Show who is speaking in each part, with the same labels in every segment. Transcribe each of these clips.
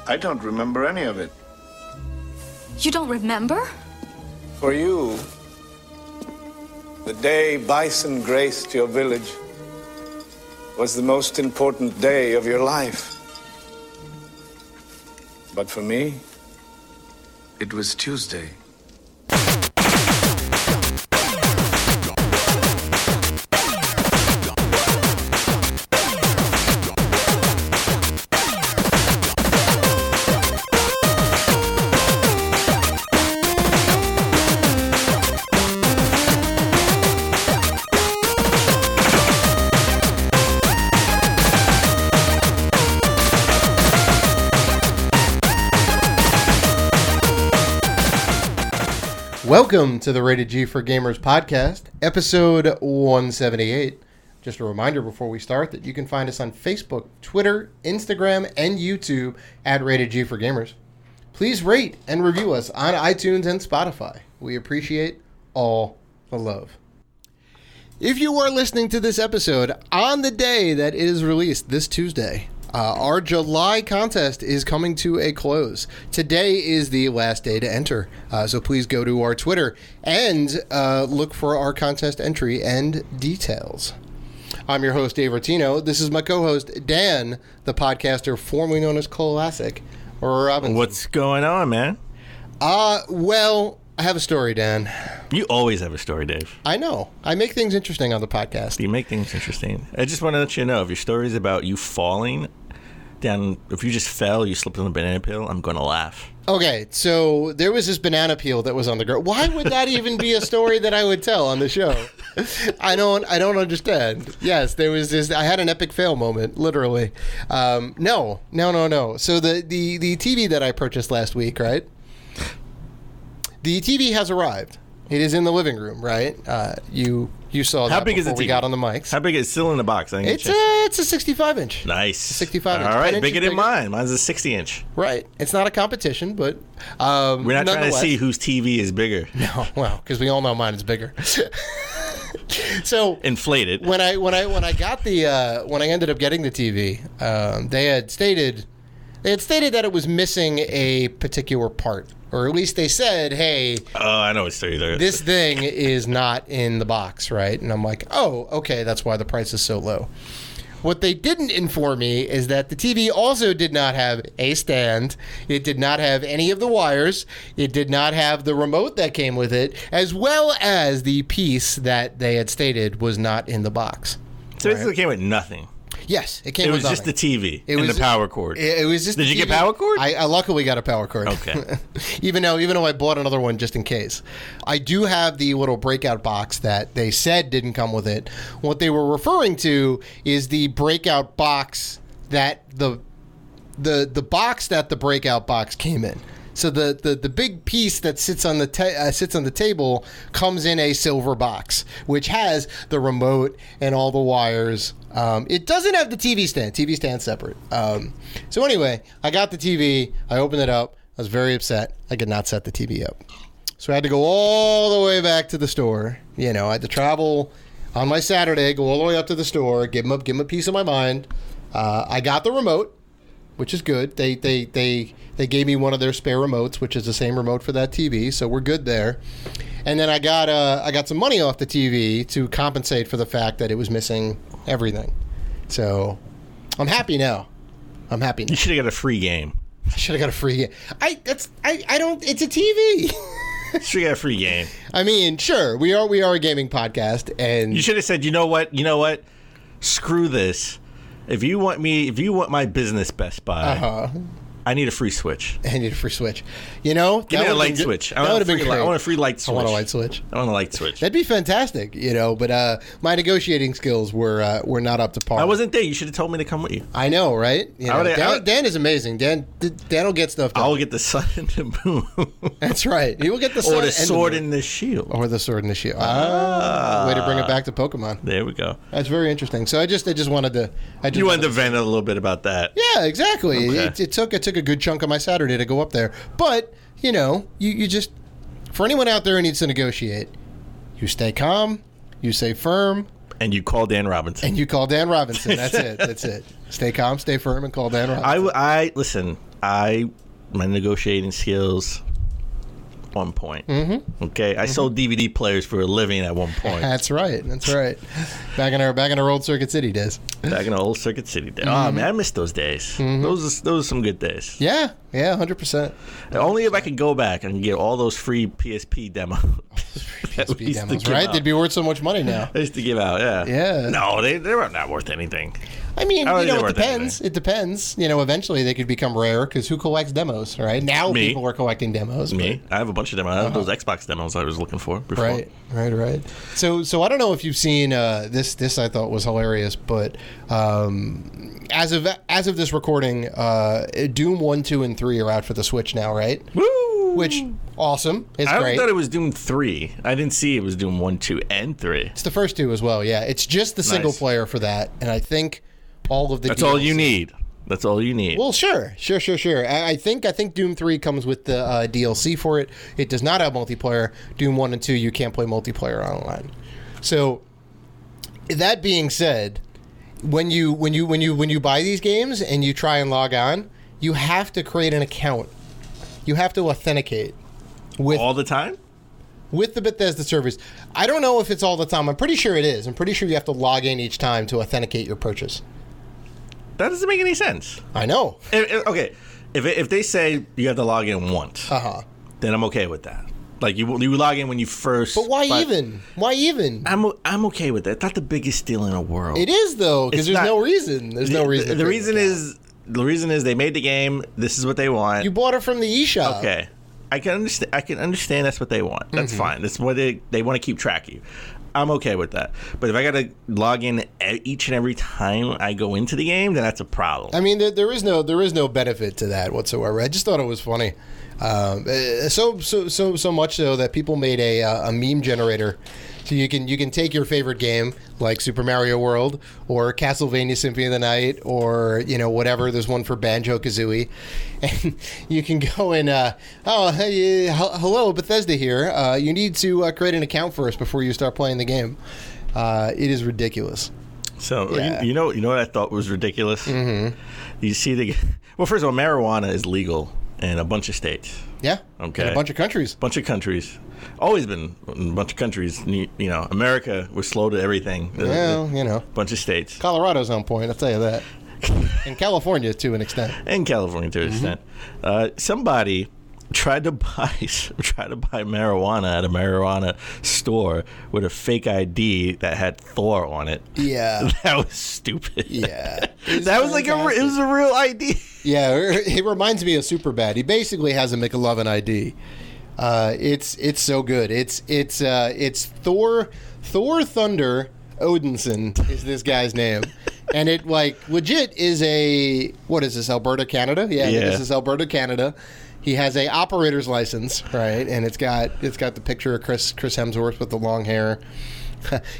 Speaker 1: I don't remember any of it.
Speaker 2: You don't remember?
Speaker 1: For you, the day bison graced your village was the most important day of your life. But for me, it was Tuesday.
Speaker 3: Welcome to the Rated G for Gamers podcast, episode 178. Just a reminder before we start that you can find us on Facebook, Twitter, Instagram, and YouTube at Rated G for Gamers. Please rate and review us on iTunes and Spotify. We appreciate all the love. If you are listening to this episode on the day that it is released, this Tuesday, our July contest is coming to a close. Today is the last day to enter, so please go to our Twitter and look for our contest entry and details. I'm your host, Dave Artino. This is my co-host, Dan, the podcaster formerly known as Classic Robinson.
Speaker 4: What's going on, man?
Speaker 3: Well, I have a story, Dan.
Speaker 4: You always have a story, Dave.
Speaker 3: I know. I make things interesting on the podcast.
Speaker 4: You make things interesting. I just want to let you know, if your story is about you falling down, if you just fell, you slipped on a banana peel, I'm going to laugh.
Speaker 3: Okay, so there was this banana peel that was on the ground. Why would that even be a story that I would tell on the show? I don't understand. Yes, there was this. I had an epic fail moment, literally. No. So the TV that I purchased last week, right? The TV has arrived. It is in the living room, right? You saw
Speaker 4: How
Speaker 3: that
Speaker 4: big
Speaker 3: before
Speaker 4: is the TV?
Speaker 3: We got on the mics.
Speaker 4: How big is it? Still in the box? I think
Speaker 3: It's a 65-inch.
Speaker 4: Nice.
Speaker 3: 65 inch.
Speaker 4: All right, bigger than mine. Mine's a 60-inch.
Speaker 3: Right. It's not a competition, but
Speaker 4: we're not trying to see whose TV is bigger.
Speaker 3: No, well, because we all know mine is bigger. So
Speaker 4: inflated.
Speaker 3: When I got when I ended up getting the TV, they had stated that it was missing a particular part, or at least they said, "Hey,
Speaker 4: I know it's there.
Speaker 3: This thing is not in the box, right?" And I'm like, "Oh, okay, that's why the price is so low." What they didn't inform me is that the TV also did not have a stand. It did not have any of the wires. It did not have the remote that came with it, as well as the piece that they had stated was not in the box.
Speaker 4: So it came with nothing.
Speaker 3: Yes, it came
Speaker 4: It
Speaker 3: with
Speaker 4: was just the
Speaker 3: nothing.
Speaker 4: TV and the power cord.
Speaker 3: It was just.
Speaker 4: Did you get power cord?
Speaker 3: I luckily got a power cord.
Speaker 4: Okay.
Speaker 3: even though I bought another one just in case. I do have the little breakout box that they said didn't come with it. What they were referring to is the breakout box that the box that the breakout box came in. So the big piece that sits on the table comes in a silver box, which has the remote and all the wires. It doesn't have the TV stand. TV stand's separate. So anyway, I got the TV. I opened it up. I was very upset. I could not set the TV up. So I had to go all the way back to the store. I had to travel on my Saturday, go all the way up to the store, give them a piece of my mind. I got the remote, which is good. They gave me one of their spare remotes, which is the same remote for that TV, so we're good there. And then I got some money off the TV to compensate for the fact that it was missing everything. So I'm happy now.
Speaker 4: You should have got a free game.
Speaker 3: I should have got a free game. I don't. It's a TV.
Speaker 4: You should have got a free game.
Speaker 3: I mean, sure, we are a gaming podcast, and
Speaker 4: you should have said, you know what? Screw this. If you want my business Best Buy, I need a free Switch.
Speaker 3: I need a free Switch. Give me
Speaker 4: a light switch. I want a free light switch.
Speaker 3: I want a light switch.
Speaker 4: I want a light switch.
Speaker 3: That'd be fantastic, but my negotiating skills were not up to par.
Speaker 4: I wasn't there. You should have told me to come with you.
Speaker 3: I know, right? Dan is amazing. Dan will get stuff done.
Speaker 4: I'll get the sun and the moon.
Speaker 3: That's right. He will get the sun
Speaker 4: or the sword and the shield.
Speaker 3: Or the sword and the shield. Way to bring it back to Pokemon.
Speaker 4: There we go.
Speaker 3: That's very interesting. So I just wanted to.
Speaker 4: You wanted to vent a little bit about that.
Speaker 3: Yeah, exactly.
Speaker 4: Okay.
Speaker 3: It took a good chunk of my Saturday to go up there, but you just, for anyone out there who needs to negotiate, you stay calm, you stay firm,
Speaker 4: and you call Dan Robinson.
Speaker 3: That's it. Stay calm, stay firm, and call Dan Robinson.
Speaker 4: I listen. my negotiating skills, 1 point. Okay, I sold DVD players for a living at one point.
Speaker 3: That's right. Back in our old Circuit City days.
Speaker 4: Back in the old Circuit City days. Oh man, I miss those days. Those are some good days.
Speaker 3: Yeah, 100%.
Speaker 4: Only if I could go back and get all those free PSP demos.
Speaker 3: PSP demos, right? They'd be worth so much money now.
Speaker 4: They used to give out, yeah.
Speaker 3: Yeah.
Speaker 4: No, they were not worth anything.
Speaker 3: I mean,
Speaker 4: How
Speaker 3: it
Speaker 4: are they
Speaker 3: depends. It depends. Eventually they could become rare because who collects demos, right? Now
Speaker 4: Me.
Speaker 3: people are collecting demos.
Speaker 4: Me, I have a bunch of demos. I have those Xbox demos I was looking for before.
Speaker 3: Right. So I don't know if you've seen this. This I thought was hilarious, but as of this recording, Doom 1, 2, and 3 are out for the Switch now, right?
Speaker 4: Woo!
Speaker 3: Which awesome. It's
Speaker 4: I
Speaker 3: great.
Speaker 4: thought it was Doom 3. I didn't see it was Doom 1, 2, and 3.
Speaker 3: It's the first two as well. Yeah, it's just the single player for that, and I think all of the.
Speaker 4: That's
Speaker 3: DLC.
Speaker 4: all you need. That's all you need.
Speaker 3: Well, sure. I think Doom 3 comes with the DLC for it. It does not have multiplayer. Doom 1 and 2, you can't play multiplayer online. So, that being said, when you buy these games and you try and log on, you have to create an account. You have to authenticate with
Speaker 4: all the time
Speaker 3: with the Bethesda service. I don't know if it's all the time. I'm pretty sure it is. I'm pretty sure you have to log in each time to authenticate your purchase.
Speaker 4: That doesn't make any sense.
Speaker 3: I know.
Speaker 4: Okay, if they say you have to log in once, then I'm okay with that. Like you log in when you first.
Speaker 3: But why even? Why even?
Speaker 4: I'm okay with that. It's not the biggest deal in the world.
Speaker 3: It is though, because there's no reason. There's no reason.
Speaker 4: The reason is they made the game. This is what they want.
Speaker 3: You bought it from the eShop.
Speaker 4: Okay, I can understand that's what they want. That's fine. That's what they want to keep track of you. I'm okay with that. But if I got to log in each and every time I go into the game, then that's a problem.
Speaker 3: I mean, there is no benefit to that whatsoever. I just thought it was funny. So much so that people made a meme generator. So you can take your favorite game like Super Mario World or Castlevania Symphony of the Night or whatever. There's one for Banjo-Kazooie, and you can go and hello, Bethesda here. You need to create an account first before you start playing the game. It is ridiculous.
Speaker 4: So
Speaker 3: Yeah.
Speaker 4: you know what I thought was ridiculous. You see well, first of all, marijuana is legal in a bunch of states.
Speaker 3: Yeah.
Speaker 4: Okay.
Speaker 3: In a bunch of countries.
Speaker 4: Always been in a bunch of countries. America was slow to everything.
Speaker 3: Well,
Speaker 4: bunch of states.
Speaker 3: Colorado's on point, I'll tell you that. And California to an extent.
Speaker 4: Somebody tried to buy marijuana at a marijuana store with a fake ID that had Thor on it.
Speaker 3: Yeah.
Speaker 4: That was stupid.
Speaker 3: Yeah.
Speaker 4: That was it was a real ID.
Speaker 3: Yeah, it reminds me of Superbad. He basically has a McLovin ID. It's so good. It's Thor Thunder Odinson is this guy's name. And it legit is what is this, Alberta, Canada? Yeah. This is Alberta, Canada. He has a operator's license, right? And it's got the picture of Chris Hemsworth with the long hair.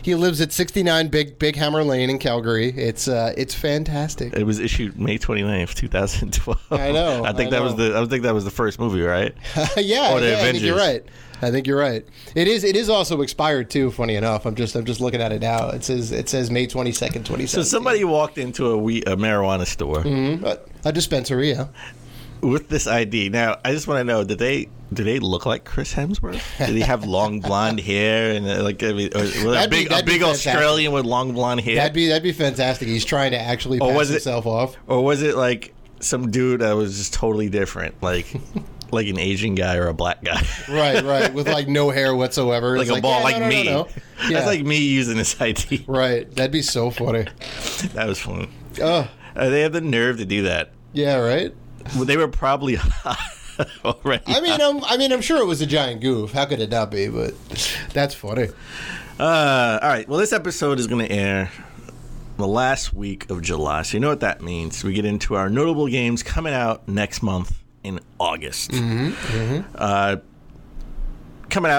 Speaker 3: He lives at 69 Big Hammer Lane in Calgary. It's fantastic.
Speaker 4: It was issued May 29th, 2012.
Speaker 3: I know.
Speaker 4: I think that was the first movie, right?
Speaker 3: Yeah.
Speaker 4: Or the Avengers.
Speaker 3: I think you're right. It is also expired too. Funny enough, I'm just looking at it now. It says May 22nd, 2017.
Speaker 4: So somebody walked into a marijuana store,
Speaker 3: a dispensary, yeah.
Speaker 4: with this ID. Now, I just want to know: do they look like Chris Hemsworth? Did he have long blonde hair and a big Australian with long blonde hair?
Speaker 3: That'd be fantastic. He's trying to actually pass himself off.
Speaker 4: Or was it like some dude that was just totally different, like an Asian guy or a black guy?
Speaker 3: Right, with no hair whatsoever.
Speaker 4: Like a ball,
Speaker 3: me.
Speaker 4: No. Yeah. That's like me using this ID.
Speaker 3: Right, that'd be so funny.
Speaker 4: That was fun.
Speaker 3: Oh,
Speaker 4: they have the nerve to do that.
Speaker 3: Yeah, right.
Speaker 4: Well, they were probably hot already.
Speaker 3: I'm sure it was a giant goof. How could it not be? But that's funny.
Speaker 4: All right. Well, this episode is going to air the last week of July. So you know what that means. We get into our notable games coming out next month in August. Coming out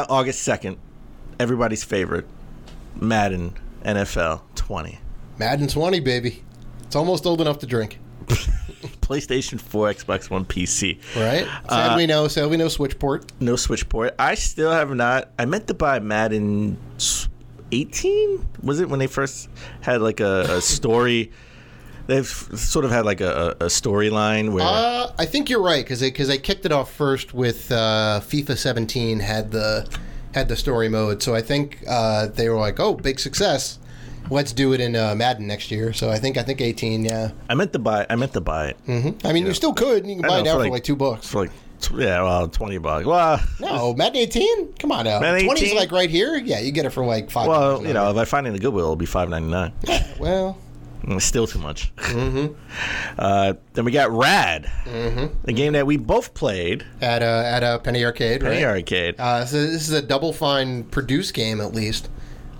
Speaker 4: August 2nd, everybody's favorite, Madden NFL 20.
Speaker 3: Madden 20, baby. It's almost old enough to drink.
Speaker 4: PlayStation 4, Xbox One, PC.
Speaker 3: Right. Sadly, no Switch port.
Speaker 4: No Switch port. I still have not. I meant to buy Madden 18. Was it when they first had like a story They've sort of had like a storyline where
Speaker 3: I think you're right because they kicked it off first with FIFA 17 had the story mode. So I think they were like, oh, big success. Let's do it in Madden next year. So I think 18. Yeah.
Speaker 4: I meant to buy it.
Speaker 3: Mm-hmm. I mean, you still could. You can buy it now for like $2.
Speaker 4: For like $20. Well,
Speaker 3: no, Madden 18. Come on now.
Speaker 4: Madden
Speaker 3: 20's like right here. Yeah, you get it for like $5.
Speaker 4: Well, if I find it in the Goodwill, it'll be $5.99.
Speaker 3: Well.
Speaker 4: It's still too much. Mm-hmm. Then we got Rad, the game that we both played
Speaker 3: at a Penny Arcade.
Speaker 4: Penny Arcade.
Speaker 3: So this is a Double Fine produced game, at least,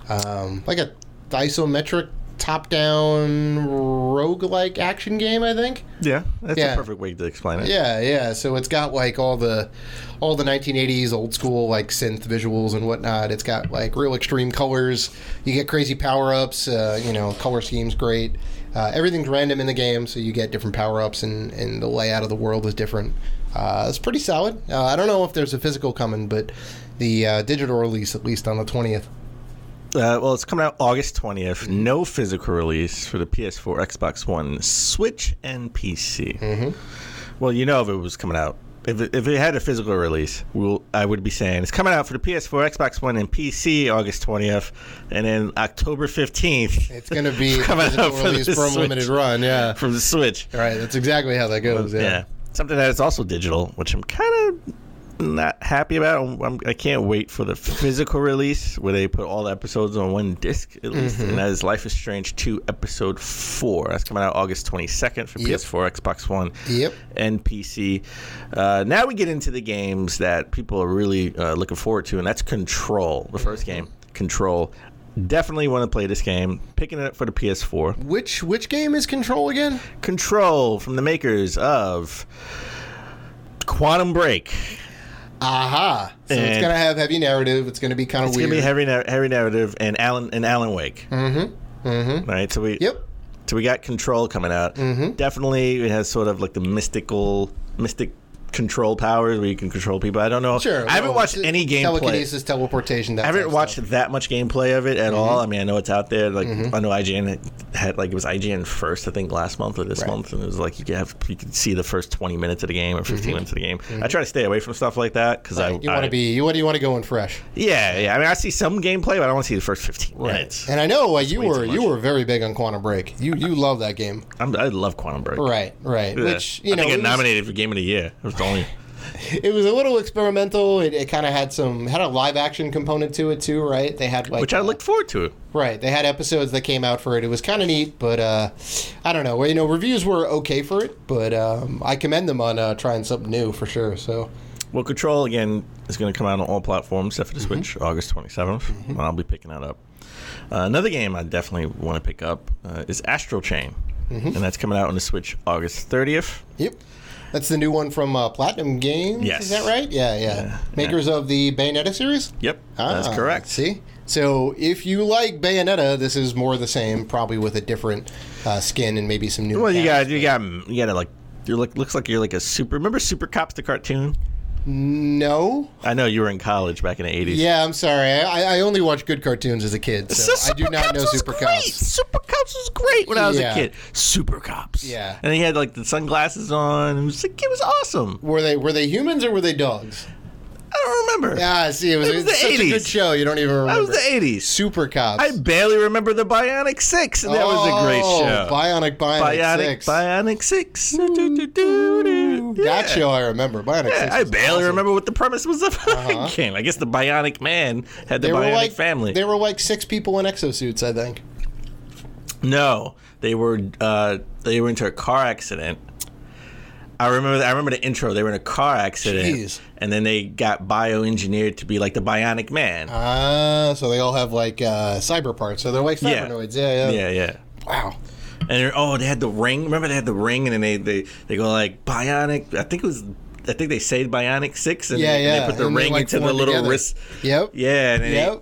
Speaker 3: like a isometric top-down roguelike action game, I think.
Speaker 4: Yeah, that's a perfect way to explain it.
Speaker 3: Yeah. So it's got like all the 1980s old school like synth visuals and whatnot. It's got like real extreme colors. You get crazy power-ups. Color scheme's great. Everything's random in the game, so you get different power-ups and the layout of the world is different. It's pretty solid. I don't know if there's a physical coming, but the digital release, at least on the 20th.
Speaker 4: Well, it's coming out August 20th. No physical release for the PS4, Xbox One, Switch, and PC. Mm-hmm. Well, if it was coming out. If it had a physical release, I would be saying it's coming out for the PS4, Xbox One, and PC August 20th, and then October 15th.
Speaker 3: It's going to be a physical release for a limited run, yeah.
Speaker 4: From the Switch.
Speaker 3: Right, that's exactly how that goes, yeah.
Speaker 4: Something that is also digital, which I'm kind of not happy about. I can't wait for the physical release where they put all the episodes on one disc at least, and that is Life is Strange 2 Episode 4. That's coming out August 22nd for PS4, Xbox One, and PC. Now we get into the games that people are really looking forward to, and that's Control, the first game, Control. Definitely want to play this game. Picking it up for the PS4.
Speaker 3: Which game is Control again?
Speaker 4: Control, from the makers of Quantum Break.
Speaker 3: Aha! So it's gonna have heavy narrative. It's gonna be kind of weird.
Speaker 4: It's gonna be heavy narrative and Alan Wake. Mm-hmm. Right. So we got Control coming out. Mm-hmm. Definitely, it has sort of like the mystic control powers where you can control people. I don't know.
Speaker 3: Sure.
Speaker 4: I haven't watched any gameplay.
Speaker 3: Telekinesis, teleportation.
Speaker 4: I haven't watched that much gameplay of it at all. I mean, I know it's out there. Like I know IGN had it was IGN first, I think, last month or this month, and it was like you could see the first 20 minutes of the game or 15 minutes of the game. I try to stay away from stuff like that because you
Speaker 3: want to go in fresh.
Speaker 4: Yeah. I mean, I see some gameplay, but I don't want to see the first 15 minutes.
Speaker 3: And I know you were very big on Quantum Break. You love that game.
Speaker 4: I love Quantum Break.
Speaker 3: Right.
Speaker 4: Yeah.
Speaker 3: Which
Speaker 4: I think it nominated for Game of the Year. It was the only.
Speaker 3: It was a little experimental. It kind of had a live action component to it too, right? They had
Speaker 4: which I looked forward to.
Speaker 3: Right, they had episodes that came out for it. It was kind of neat, but I don't know. Well, reviews were okay for it, but I commend them on trying something new for sure. So,
Speaker 4: well, Control again is going to come out on all platforms except for the Switch, August 27th. And I'll be picking that up. Another game I definitely want to pick up is Astral Chain, and that's coming out on the Switch August 30th.
Speaker 3: Yep. That's the new one from Platinum Games,
Speaker 4: yes.
Speaker 3: Is that right? Yeah. Makers of the Bayonetta series?
Speaker 4: Yep, that's correct.
Speaker 3: See? So if you like Bayonetta, this is more of the same, probably with a different skin and maybe some new.
Speaker 4: Well, you got to like, looks like you're like a super. Remember Super Cops, the cartoon?
Speaker 3: No.
Speaker 4: I know you were in college back in the 80s.
Speaker 3: Yeah, I'm sorry. I only watched good cartoons as a kid, so I do not know Super Cops.
Speaker 4: Super Cops was great when I was a kid. Super Cops.
Speaker 3: Yeah.
Speaker 4: And he had like the sunglasses on. It was awesome.
Speaker 3: Were they humans or were they dogs?
Speaker 4: I don't remember.
Speaker 3: Yeah, see, it was
Speaker 4: the
Speaker 3: such
Speaker 4: 80s.
Speaker 3: a good show. You don't even remember.
Speaker 4: That was the 80s.
Speaker 3: Super Cops.
Speaker 4: I barely remember the Bionic 6, and that was a great show.
Speaker 3: Bionic 6. That show I remember. Bionic 6.
Speaker 4: I barely remember what the premise was of the game. I guess the Bionic Man had the Bionic family.
Speaker 3: There were like 6 people in exosuits, I think.
Speaker 4: No, they were into a car accident. I remember the intro. They were in a car accident, and then they got bioengineered to be like the Bionic Man.
Speaker 3: So they all have like cyber parts. So they're like cybernoids.
Speaker 4: Yeah.
Speaker 3: Wow.
Speaker 4: And they had the ring. Remember they had the ring, and then they go like Bionic. I think they say Bionic 6, and they put the ring into the little wrist.
Speaker 3: Yep.
Speaker 4: Yeah.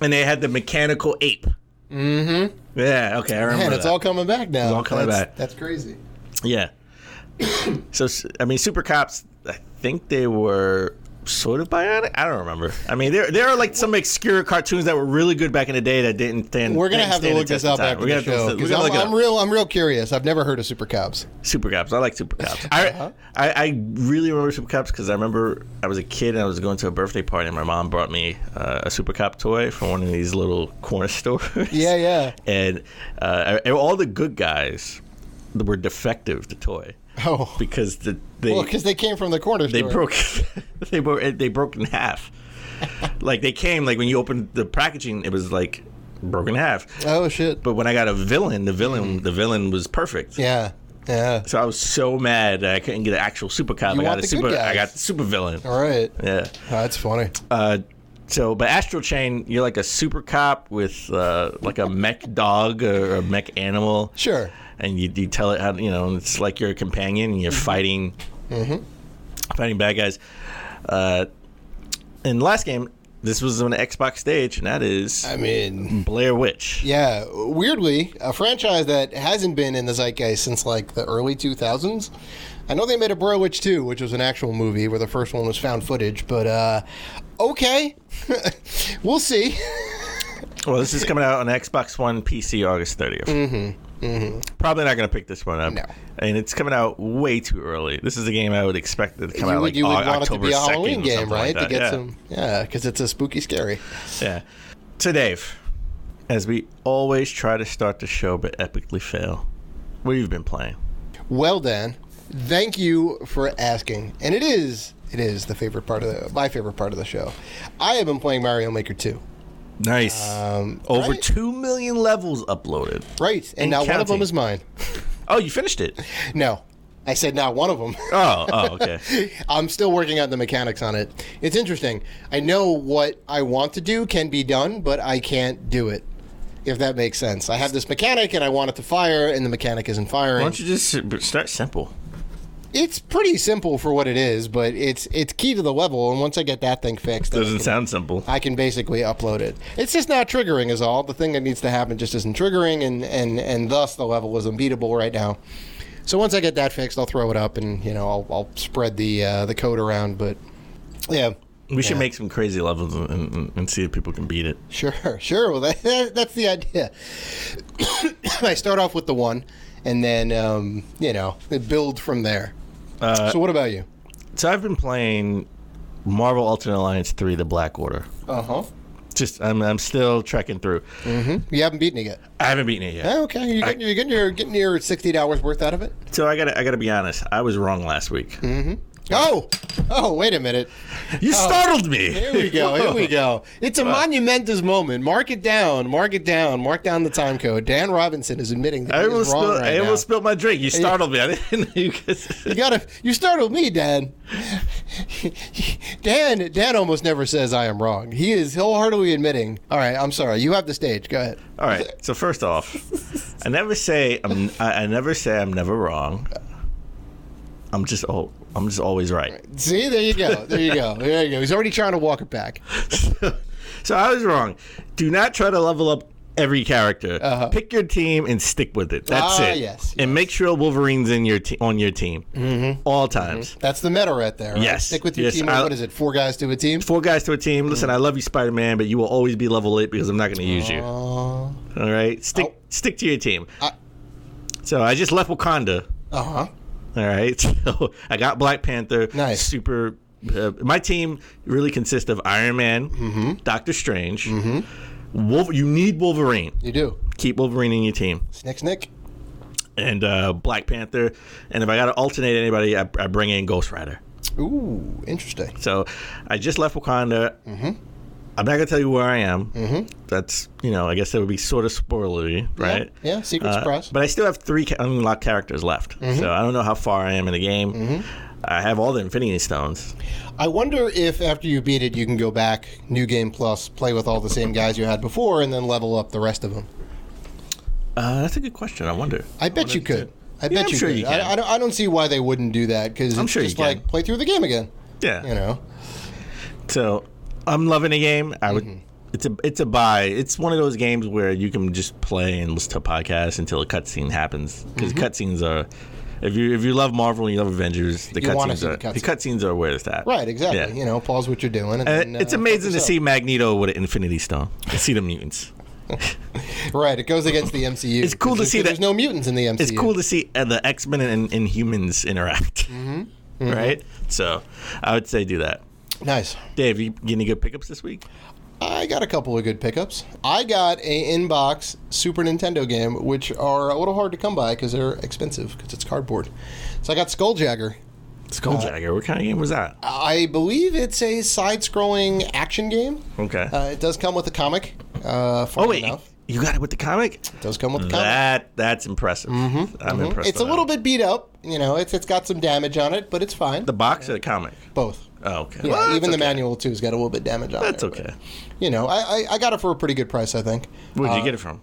Speaker 4: And they had the mechanical ape. Mm-hmm. Yeah. Okay, I remember.
Speaker 3: Man, it's all coming back now.
Speaker 4: It's all coming back.
Speaker 3: That's crazy.
Speaker 4: Yeah. So, I mean, Super Cops, I think they were sort of Bionic. I don't remember. I mean, there are like some obscure cartoons that were really good back in the day that didn't stand.
Speaker 3: We're gonna have to look this up after the show. I'm real curious. I've never heard of Super Cops.
Speaker 4: Super Cops. I like Super Cops. I really remember Super Cops because I remember I was a kid and I was going to a birthday party and my mom brought me a Super Cop toy from one of these little corner stores.
Speaker 3: Yeah.
Speaker 4: And all the good guys were defective to toy.
Speaker 3: Oh,
Speaker 4: because
Speaker 3: they came from the corner store.
Speaker 4: They broke in half. Like they came like when you opened the packaging, it was like broken in half.
Speaker 3: Oh shit!
Speaker 4: But when I got a villain, the villain was perfect.
Speaker 3: Yeah.
Speaker 4: So I was so mad that I couldn't get an actual Super Cop. I got the super villain.
Speaker 3: All right.
Speaker 4: Yeah.
Speaker 3: Oh, that's funny.
Speaker 4: But Astral Chain, you're like a super cop with like a mech dog or a mech animal.
Speaker 3: Sure.
Speaker 4: And you tell it how, it's like you're a companion and you're fighting bad guys. In the last game, this was on the Xbox stage, and that is, Blair Witch.
Speaker 3: Yeah, weirdly, a franchise that hasn't been in the zeitgeist since like the early 2000s. I know they made a Blair Witch 2, which was an actual movie where the first one was found footage, but okay, we'll see.
Speaker 4: Well, this is coming out on Xbox One, PC, August 30th. Probably not going to pick this one up.
Speaker 3: No.
Speaker 4: And it's coming out way too early. This is a game I would expect to come out like
Speaker 3: you would
Speaker 4: October
Speaker 3: want it to be a Halloween game, right?
Speaker 4: Like
Speaker 3: to get some, because it's a spooky, scary.
Speaker 4: Yeah. So, Dave, as we always try to start the show but epically fail, what have you been playing?
Speaker 3: Well, Dan, thank you for asking. And it is my favorite part of the show. I have been playing Mario Maker 2.
Speaker 4: Nice. Over 2 million levels uploaded.
Speaker 3: Right. And now counting. One of them is mine.
Speaker 4: Oh, you finished it?
Speaker 3: No. I said not one of them.
Speaker 4: Oh, okay.
Speaker 3: I'm still working out the mechanics on it. It's interesting. I know what I want to do can be done, but I can't do it, if that makes sense. I have this mechanic, and I want it to fire, and the mechanic isn't firing.
Speaker 4: Why don't you just start simple?
Speaker 3: It's pretty simple for what it is, but it's key to the level, and once I get that thing fixed...
Speaker 4: Doesn't sound simple.
Speaker 3: I can basically upload it. It's just not triggering is all. The thing that needs to happen just isn't triggering, and thus the level is unbeatable right now. So once I get that fixed, I'll throw it up, and I'll spread the code around, but yeah...
Speaker 4: We should make some crazy levels and see if people can beat it.
Speaker 3: Sure. Well, that's the idea. I start off with the one, and then, build from there. So what about you?
Speaker 4: So I've been playing Marvel Ultimate Alliance 3, The Black Order.
Speaker 3: Uh-huh.
Speaker 4: Just, I'm still trekking through.
Speaker 3: Mm-hmm. You haven't beaten it yet?
Speaker 4: I haven't beaten it yet.
Speaker 3: Oh, okay. You're getting your 60 hours worth out of it?
Speaker 4: So I gotta be honest. I was wrong last week.
Speaker 3: Mm-hmm. Oh, wait a minute.
Speaker 4: You startled me.
Speaker 3: Here we go. It's a monumentous moment. Mark it down. Mark down the time code. Dan Robinson is admitting that he is wrong right now.
Speaker 4: I almost spilled my drink. You startled me. I didn't know you guys.
Speaker 3: You startled me, Dan. Dan almost never says I am wrong. He is wholeheartedly admitting. All right, I'm sorry. You have the stage. Go ahead.
Speaker 4: All right. So first off, I never say I'm never wrong. I'm just always right.
Speaker 3: See, there you go. He's already trying to walk it back.
Speaker 4: So I was wrong. Do not try to level up every character. Pick your team and stick with it. That's it.
Speaker 3: Yes.
Speaker 4: And make sure Wolverine's on your team.
Speaker 3: Mm-hmm.
Speaker 4: All times.
Speaker 3: Mm-hmm. That's the meta right there, right?
Speaker 4: Yes.
Speaker 3: Stick with your team. What is it, 4 guys to a team?
Speaker 4: 4 guys to a team. Listen, I love you, Spider-Man, but you will always be level 8 because I'm not going to use you. All right? Stick to your team. So I just left Wakanda.
Speaker 3: Uh-huh.
Speaker 4: All right, so I got Black Panther.
Speaker 3: Nice.
Speaker 4: Super. My team really consists of Iron Man, Doctor Strange. You need Wolverine.
Speaker 3: You do.
Speaker 4: Keep Wolverine in your team.
Speaker 3: Snick.
Speaker 4: And Black Panther. And if I got to alternate anybody, I bring in Ghost Rider.
Speaker 3: Ooh, interesting.
Speaker 4: So I just left Wakanda. I'm not going to tell you where I am. That's, I guess that would be sort of spoilery, right?
Speaker 3: Yeah, secret surprise.
Speaker 4: But I still have 3 unlocked characters left. So I don't know how far I am in the game. I have all the Infinity Stones.
Speaker 3: I wonder if after you beat it, you can go back, New Game Plus, play with all the same guys you had before, and then level up the rest of them.
Speaker 4: That's a good question. I wonder.
Speaker 3: I bet you could.
Speaker 4: I'm sure you can.
Speaker 3: I don't see why they wouldn't do that, because it's just like play through the game again.
Speaker 4: Yeah. So I'm loving the game. I would. It's a buy. It's one of those games where you can just play and listen to podcasts until a cutscene happens, because cutscenes are If you love Marvel and you love Avengers, the
Speaker 3: cutscenes
Speaker 4: cutscenes are where it's at.
Speaker 3: Right, exactly.
Speaker 4: Yeah.
Speaker 3: Pause what you're doing.
Speaker 4: And it's amazing to see Magneto with an Infinity Stone. And see the mutants.
Speaker 3: Right, it goes against the MCU.
Speaker 4: It's cool to see that
Speaker 3: there's no mutants in the MCU.
Speaker 4: It's cool to see the X-Men and humans interact. Right? So I would say do that.
Speaker 3: Nice.
Speaker 4: Dave, you get any good pickups this week?
Speaker 3: I got a couple of good pickups. I got a in-box Super Nintendo game, which are a little hard to come by because they're expensive because it's cardboard. So I got Skulljagger.
Speaker 4: Skulljagger, what kind of game was that?
Speaker 3: I believe it's a side-scrolling action game.
Speaker 4: Okay.
Speaker 3: It does come with a comic.
Speaker 4: Enough. You got it with the comic? It
Speaker 3: does come with the comic.
Speaker 4: That's impressive. I'm impressed.
Speaker 3: It's a little bit beat up. It's got some damage on it, but it's fine.
Speaker 4: The box or the comic?
Speaker 3: Both.
Speaker 4: Oh, okay.
Speaker 3: Yeah,
Speaker 4: well,
Speaker 3: even the manual too has got a little bit damage on it.
Speaker 4: That's okay.
Speaker 3: But, I got it for a pretty good price, I think.
Speaker 4: Where'd you get it from?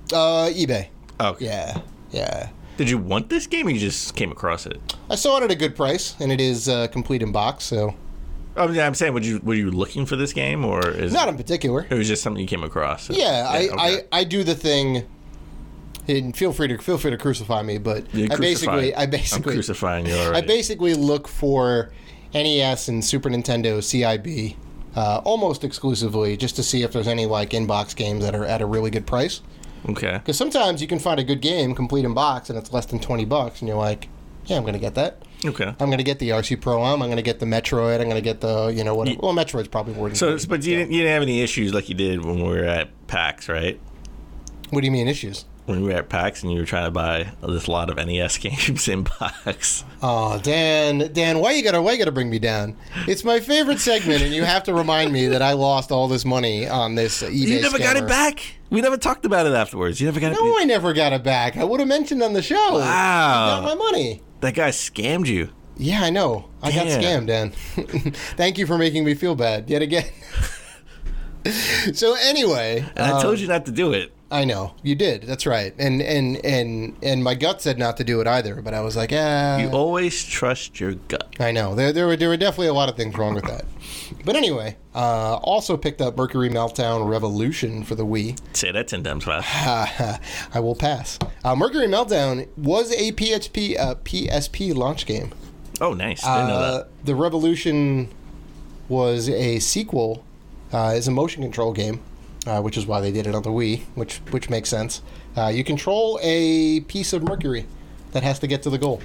Speaker 3: eBay.
Speaker 4: Okay.
Speaker 3: Yeah.
Speaker 4: Did you want this game or you just came across it?
Speaker 3: I saw it at a good price, and it is complete in box, so...
Speaker 4: I'm saying, were you looking for this game, or is
Speaker 3: not in particular?
Speaker 4: It was just something you came across.
Speaker 3: I do the thing. And feel free to crucify me, but I basically
Speaker 4: I'm crucifying you already.
Speaker 3: I basically look for NES and Super Nintendo CIB almost exclusively, just to see if there's any in-box games that are at a really good price.
Speaker 4: Okay.
Speaker 3: Because sometimes you can find a good game complete in box and it's less than $20, and you're like, yeah, I'm going to get that.
Speaker 4: Okay.
Speaker 3: I'm going to get the RC Pro-Am. I'm going to get the Metroid. I'm going to get the, whatever. Well, Metroid's probably more than
Speaker 4: but you didn't have any issues like you did when we were at PAX, right?
Speaker 3: What do you mean issues?
Speaker 4: When we were at PAX and you were trying to buy this lot of NES games in box.
Speaker 3: Oh, Dan, why you gotta bring me down? It's my favorite segment, and you have to remind me that I lost all this money on this eBay.
Speaker 4: You never got it back? We never talked about it afterwards. You never got it?
Speaker 3: No, I never got it back. I would have mentioned on the show.
Speaker 4: Wow.
Speaker 3: I got my money.
Speaker 4: That guy scammed you.
Speaker 3: Yeah, I know. I got scammed, Dan. Thank you for making me feel bad yet again. So anyway,
Speaker 4: and I told you not to do it.
Speaker 3: I know you did. That's right. And my gut said not to do it either. But I was like,
Speaker 4: You always trust your gut.
Speaker 3: I know. There were definitely a lot of things wrong with that. But anyway, also picked up Mercury Meltdown Revolution for the Wii.
Speaker 4: Say that 10 times fast.
Speaker 3: I will pass. Mercury Meltdown was a PSP launch game.
Speaker 4: Oh, nice. Didn't know that.
Speaker 3: The Revolution was a sequel. Is a motion control game. Which is why they did it on the Wii, which makes sense. You control a piece of mercury that has to get to the goal.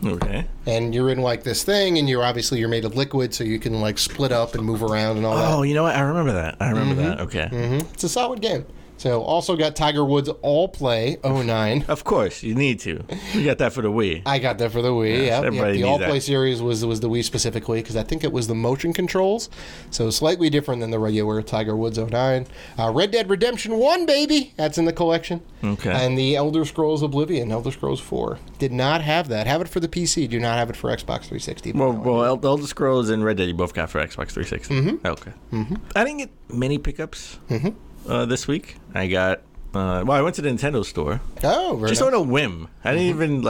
Speaker 4: Okay.
Speaker 3: And you're in this thing, and you're made of liquid, so you can split up and move around and all that.
Speaker 4: Oh, you know what? I remember that. Okay.
Speaker 3: It's a solid game. So also got Tiger Woods All Play 09.
Speaker 4: Of course, you need to. You got that for the Wii.
Speaker 3: I got that for the Wii.
Speaker 4: Yes,
Speaker 3: Yeah, the All Play series was the Wii specifically because I think it was the motion controls, so slightly different than the regular Tiger Woods 09. Red Dead Redemption 1, baby, that's in the collection.
Speaker 4: Okay.
Speaker 3: And the Elder Scrolls Oblivion, Elder Scrolls 4, did not have that. Have it for the PC. Do not have it for Xbox 360.
Speaker 4: Well, Elder Scrolls and Red Dead you both got for Xbox 360. Okay. I didn't get many pickups. This week. I got I went to the Nintendo store.
Speaker 3: Oh, very
Speaker 4: just
Speaker 3: nice.
Speaker 4: on a whim. I didn't even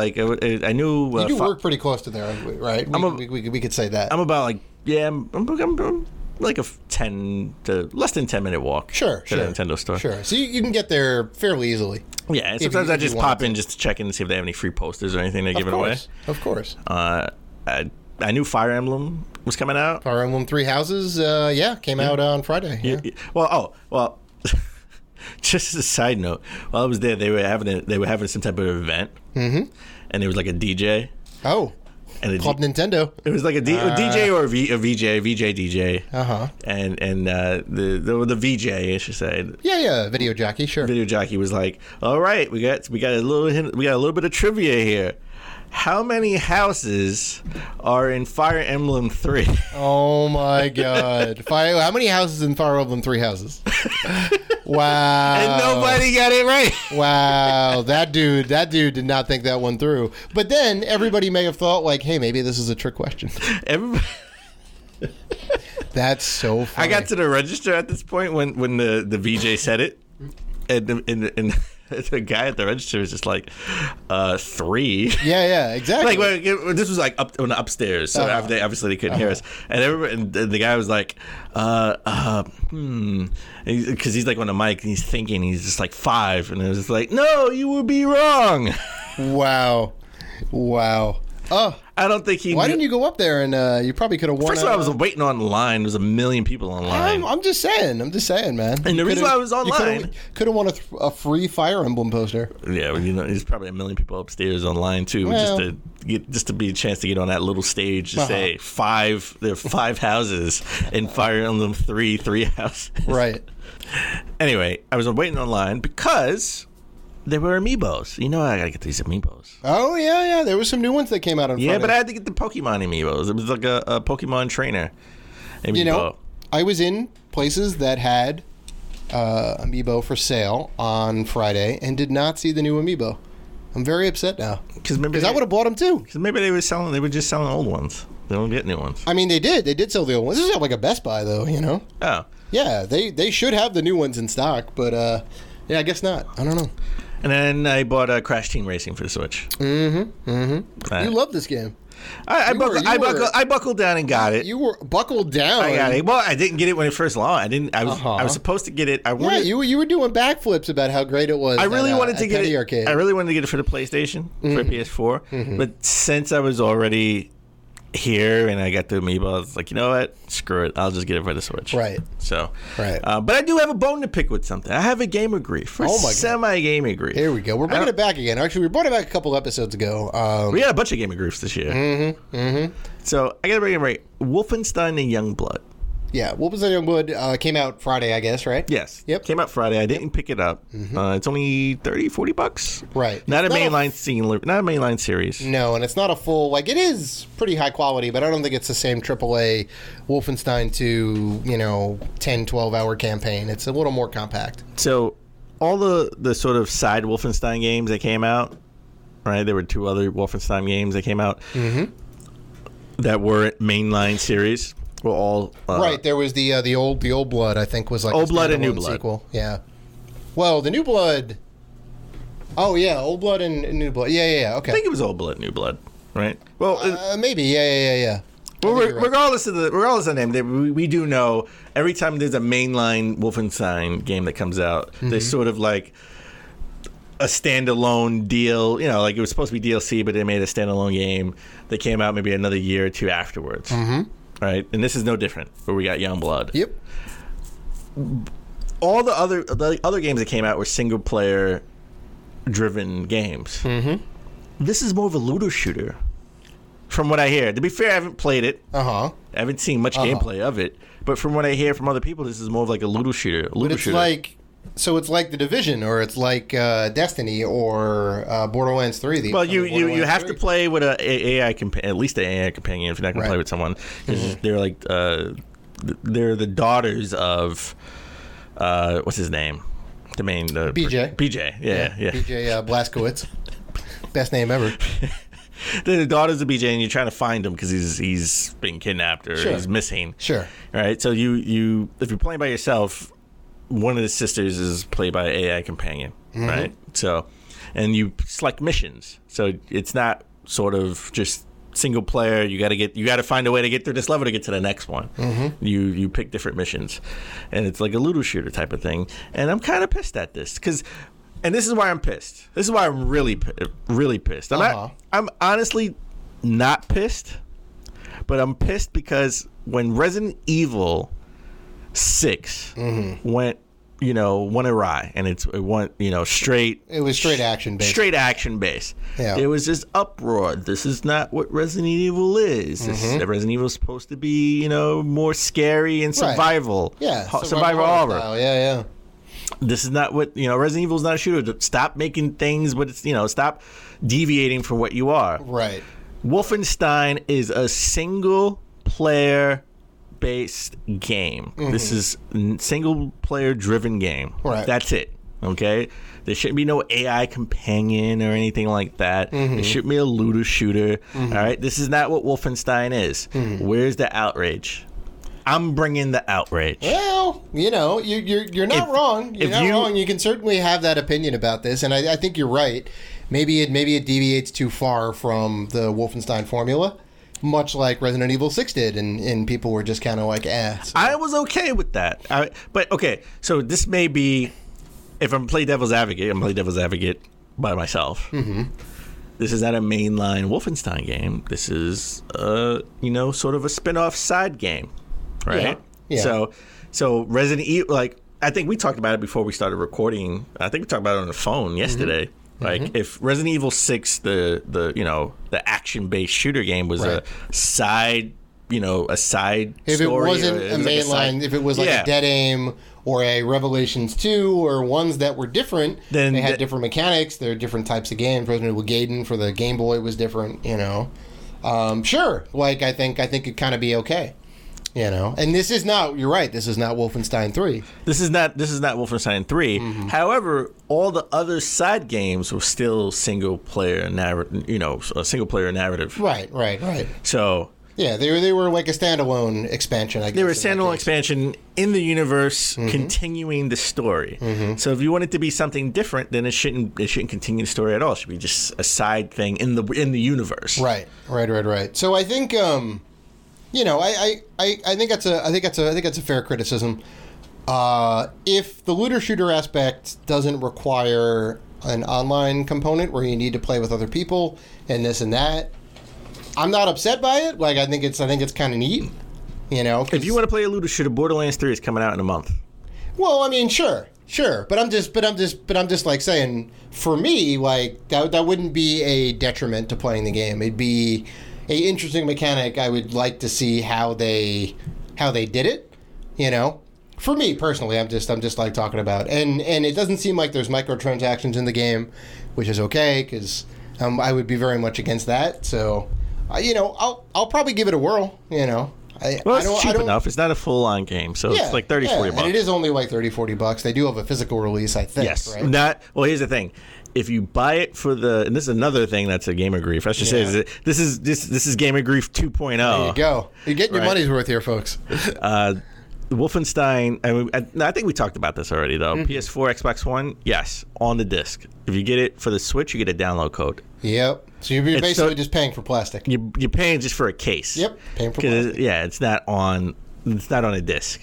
Speaker 4: I knew
Speaker 3: you do work pretty close to there, right? We could say that.
Speaker 4: I'm about I'm like a 10 to less than 10 minute walk.
Speaker 3: Sure.
Speaker 4: The Nintendo store.
Speaker 3: Sure. So you can get there fairly easily.
Speaker 4: Yeah. And sometimes I just pop in just to check in to see if they have any free posters or anything they're giving away.
Speaker 3: Of course.
Speaker 4: I knew Fire Emblem was coming out.
Speaker 3: Fire Emblem Three Houses, came out on Friday. Yeah.
Speaker 4: Well. Just as a side note, while I was there, they were having some type of event, and there was like a DJ.
Speaker 3: Oh,
Speaker 4: and
Speaker 3: Club Nintendo.
Speaker 4: It was like a DJ or a VJ DJ. And the VJ, I should say.
Speaker 3: Yeah, video jockey, sure.
Speaker 4: Video jockey was like, "All right, we got a little bit of trivia here. How many houses are in Fire Emblem 3?
Speaker 3: Oh my God! How many houses in Fire Emblem 3 houses? Wow!
Speaker 4: And nobody got it right.
Speaker 3: Wow, that dude did not think that one through. But then everybody may have thought hey, maybe this is a trick question.
Speaker 4: Everybody.
Speaker 3: That's so funny.
Speaker 4: I got to the register at this point when the VJ said it, and the guy at the register was just like, 3.
Speaker 3: Yeah, exactly.
Speaker 4: This was up on the upstairs, so obviously they couldn't hear us. And the guy was like, because he's on the mic and he's thinking, he's just 5, and it was just no, you would be wrong.
Speaker 3: Wow. Wow. Oh,
Speaker 4: I don't think he.
Speaker 3: Why didn't you go up there and you probably could have won?
Speaker 4: First of all, I was waiting online. There was a million people online.
Speaker 3: I'm just saying, man.
Speaker 4: And the reason why I was online,
Speaker 3: could have won a free Fire Emblem poster.
Speaker 4: Yeah, well, there's probably a million people upstairs online too, just to be a chance to get on that little stage to say there are 5 houses in Fire Emblem 3 houses.
Speaker 3: Right.
Speaker 4: Anyway, I was waiting online because there were amiibos. I gotta get these amiibos.
Speaker 3: Oh yeah. There were some new ones that came out on Friday.
Speaker 4: Yeah, but I had to get the Pokemon amiibos. It was like a Pokemon trainer amiibo.
Speaker 3: I was in places that had amiibo for sale on Friday and did not see the new amiibo. I'm very upset now because I would have bought them too.
Speaker 4: Because maybe they were just selling old ones. They don't get new ones.
Speaker 3: I mean, they did sell the old ones. This is like a Best Buy though,
Speaker 4: Oh.
Speaker 3: Yeah, they should have the new ones in stock, but yeah, I guess not. I don't know.
Speaker 4: And then I bought Crash Team Racing for the Switch.
Speaker 3: You love this game.
Speaker 4: I buckled down and got it.
Speaker 3: You were buckled down.
Speaker 4: I got it. Well, I didn't get it when it first launched. I was supposed to get it.
Speaker 3: You were doing backflips about how great it was.
Speaker 4: I really wanted to get it.
Speaker 3: Arcade.
Speaker 4: I really wanted to get it for the PlayStation, for PS4. But since I was already here and I got the amiibo, I was like, you know what? Screw it. I'll just get it for the Switch.
Speaker 3: Right.
Speaker 4: So.
Speaker 3: Right.
Speaker 4: But I do have a bone to pick with something. I have a gamer grief. Semi-gamer grief.
Speaker 3: Here we go. We're bringing it back again. Actually, we brought it back a couple episodes ago.
Speaker 4: We had a bunch of gamer griefs this year. So I got to bring it right. Wolfenstein and Youngblood.
Speaker 3: Yeah, Wolfenstein Youngblood came out Friday, I guess, right?
Speaker 4: Yes.
Speaker 3: Yep.
Speaker 4: Came out Friday. I didn't pick it up. It's only $30-$40.
Speaker 3: Right.
Speaker 4: Not a mainline series.
Speaker 3: No, and it's not a full, it is pretty high quality, but I don't think it's the same AAA Wolfenstein 2, 10, 12-hour campaign. It's a little more compact.
Speaker 4: So all the sort of side Wolfenstein games that came out, right? There were 2 other Wolfenstein games that came out that were mainline series. Were all
Speaker 3: right. There was the old blood. I think was like
Speaker 4: Old Blood and New Blood
Speaker 3: sequel. Yeah. Well, the New Blood. Oh yeah, Old Blood and New Blood. Yeah. Okay.
Speaker 4: I think it was Old Blood, New Blood, right? Well,
Speaker 3: maybe. Yeah.
Speaker 4: Well, regardless of the name, we do know every time there's a mainline Wolfenstein game that comes out, there's sort of like a standalone deal. Like it was supposed to be DLC, but they made a standalone game that came out maybe another year or 2 afterwards. Right, and this is no different. Where we got Youngblood.
Speaker 3: Yep.
Speaker 4: All the other games that came out were single player driven games. This is more of a looter shooter, from what I hear. To be fair, I haven't played it. I haven't seen much gameplay of it, but from what I hear from other people, this is more of like a looter shooter.
Speaker 3: So it's like The Division, or it's like Destiny, or Borderlands 3.
Speaker 4: Well, you have to play with at least an AI companion if you're not going to play with someone. They're like they're the daughters of what's his name?
Speaker 3: BJ.
Speaker 4: BJ, yeah.
Speaker 3: BJ Blazkowicz, best name ever.
Speaker 4: They're the daughters of BJ, and you're trying to find him because he's been kidnapped or he's missing.
Speaker 3: Sure.
Speaker 4: All right. So you if you're playing by yourself, one of the sisters is played by an AI companion, right? So, and you select missions. So it's not sort of just single player. You got to find a way to get through this level to get to the next one. You pick different missions, and it's like a looter shooter type of thing. And I'm kind of pissed at this and this is why I'm pissed. This is why I'm really pissed. I'm honestly not pissed, but I'm pissed because when Resident Evil 6 went awry, and it went straight. It was straight action based. Yeah. It was just uproar. This is not what Resident Evil is. Resident Evil is supposed to be more scary and survival.
Speaker 3: Right. Yeah,
Speaker 4: survival horror.
Speaker 3: Yeah.
Speaker 4: This is not what Resident Evil is not a shooter. Stop making things, but it's stop deviating from what you are.
Speaker 3: Right.
Speaker 4: Wolfenstein is a single player based game. This is single player driven game.
Speaker 3: Right.
Speaker 4: That's it. Okay? There shouldn't be no AI companion or anything like that. It shouldn't be a looter shooter. All right? This is not what Wolfenstein is. Where's the outrage? I'm bringing the outrage.
Speaker 3: Well, you're not wrong. You're not wrong. You can certainly have that opinion about this, and I think you're right. Maybe it deviates too far from the Wolfenstein formula. Much like Resident Evil 6 did, and people were just kind of like, So.
Speaker 4: I was okay with that. But, okay, so this may be, if I'm playing devil's advocate, I'm playing devil's advocate by myself. This this is not a mainline Wolfenstein game. This is, sort of a spin-off side game, right?
Speaker 3: Yeah.
Speaker 4: So Resident Evil, like, I think we talked about it before we started recording. I think we talked about it on the phone yesterday. Like, if Resident Evil 6, the action-based shooter game was a side story.
Speaker 3: If it wasn't a mainline, if it was like a Dead Aim or a Revelations 2 or ones that were different, then they had different mechanics. There are different types of games. Resident Evil Gaiden for the Game Boy was different, Sure, like, I think it kind of be okay. And this is not, you're right, this is not Wolfenstein 3.
Speaker 4: This is not Wolfenstein 3. However, all the other side games were still single player narrative, a single player narrative.
Speaker 3: Right.
Speaker 4: So,
Speaker 3: yeah, they were like a standalone expansion, I guess.
Speaker 4: They were a standalone expansion in the universe, continuing the story. So if you want it to be something different, then it shouldn't continue the story at all. It should be just a side thing in the universe.
Speaker 3: Right. So I think I think that's a fair criticism. If the looter shooter aspect doesn't require an online component where you need to play with other people and this and that, I'm not upset by it. Like, I think it's kind of neat.
Speaker 4: If you want to play a looter shooter, Borderlands 3 is coming out in a month.
Speaker 3: Well, I mean, sure. But I'm just like saying, for me, like, that wouldn't be a detriment to playing the game. It'd be a interesting mechanic. I would like to see how they did it. For me personally, I'm just like talking about, and it doesn't seem like there's microtransactions in the game, which is okay because I would be very much against that. So, I'll probably give it a whirl.
Speaker 4: It's cheap enough. It's not a full-on game, so it's like $30-$40.
Speaker 3: And it is only like $30-$40. They do have a physical release, I think.
Speaker 4: Yes.
Speaker 3: Right?
Speaker 4: Well, here's the thing. If you buy it for and this is another thing that's a Gamer Grief. I should say this is Gamer Grief 2.0.
Speaker 3: There you go. You're getting your money's worth here, folks.
Speaker 4: Wolfenstein. I think we talked about this already, though. PS4, Xbox One, yes, on the disc. If you get it for the Switch, you get a download code.
Speaker 3: Yep. So you're basically just paying for plastic.
Speaker 4: You're paying just for a case.
Speaker 3: Yep. Paying for plastic.
Speaker 4: Yeah, it's not on a disc.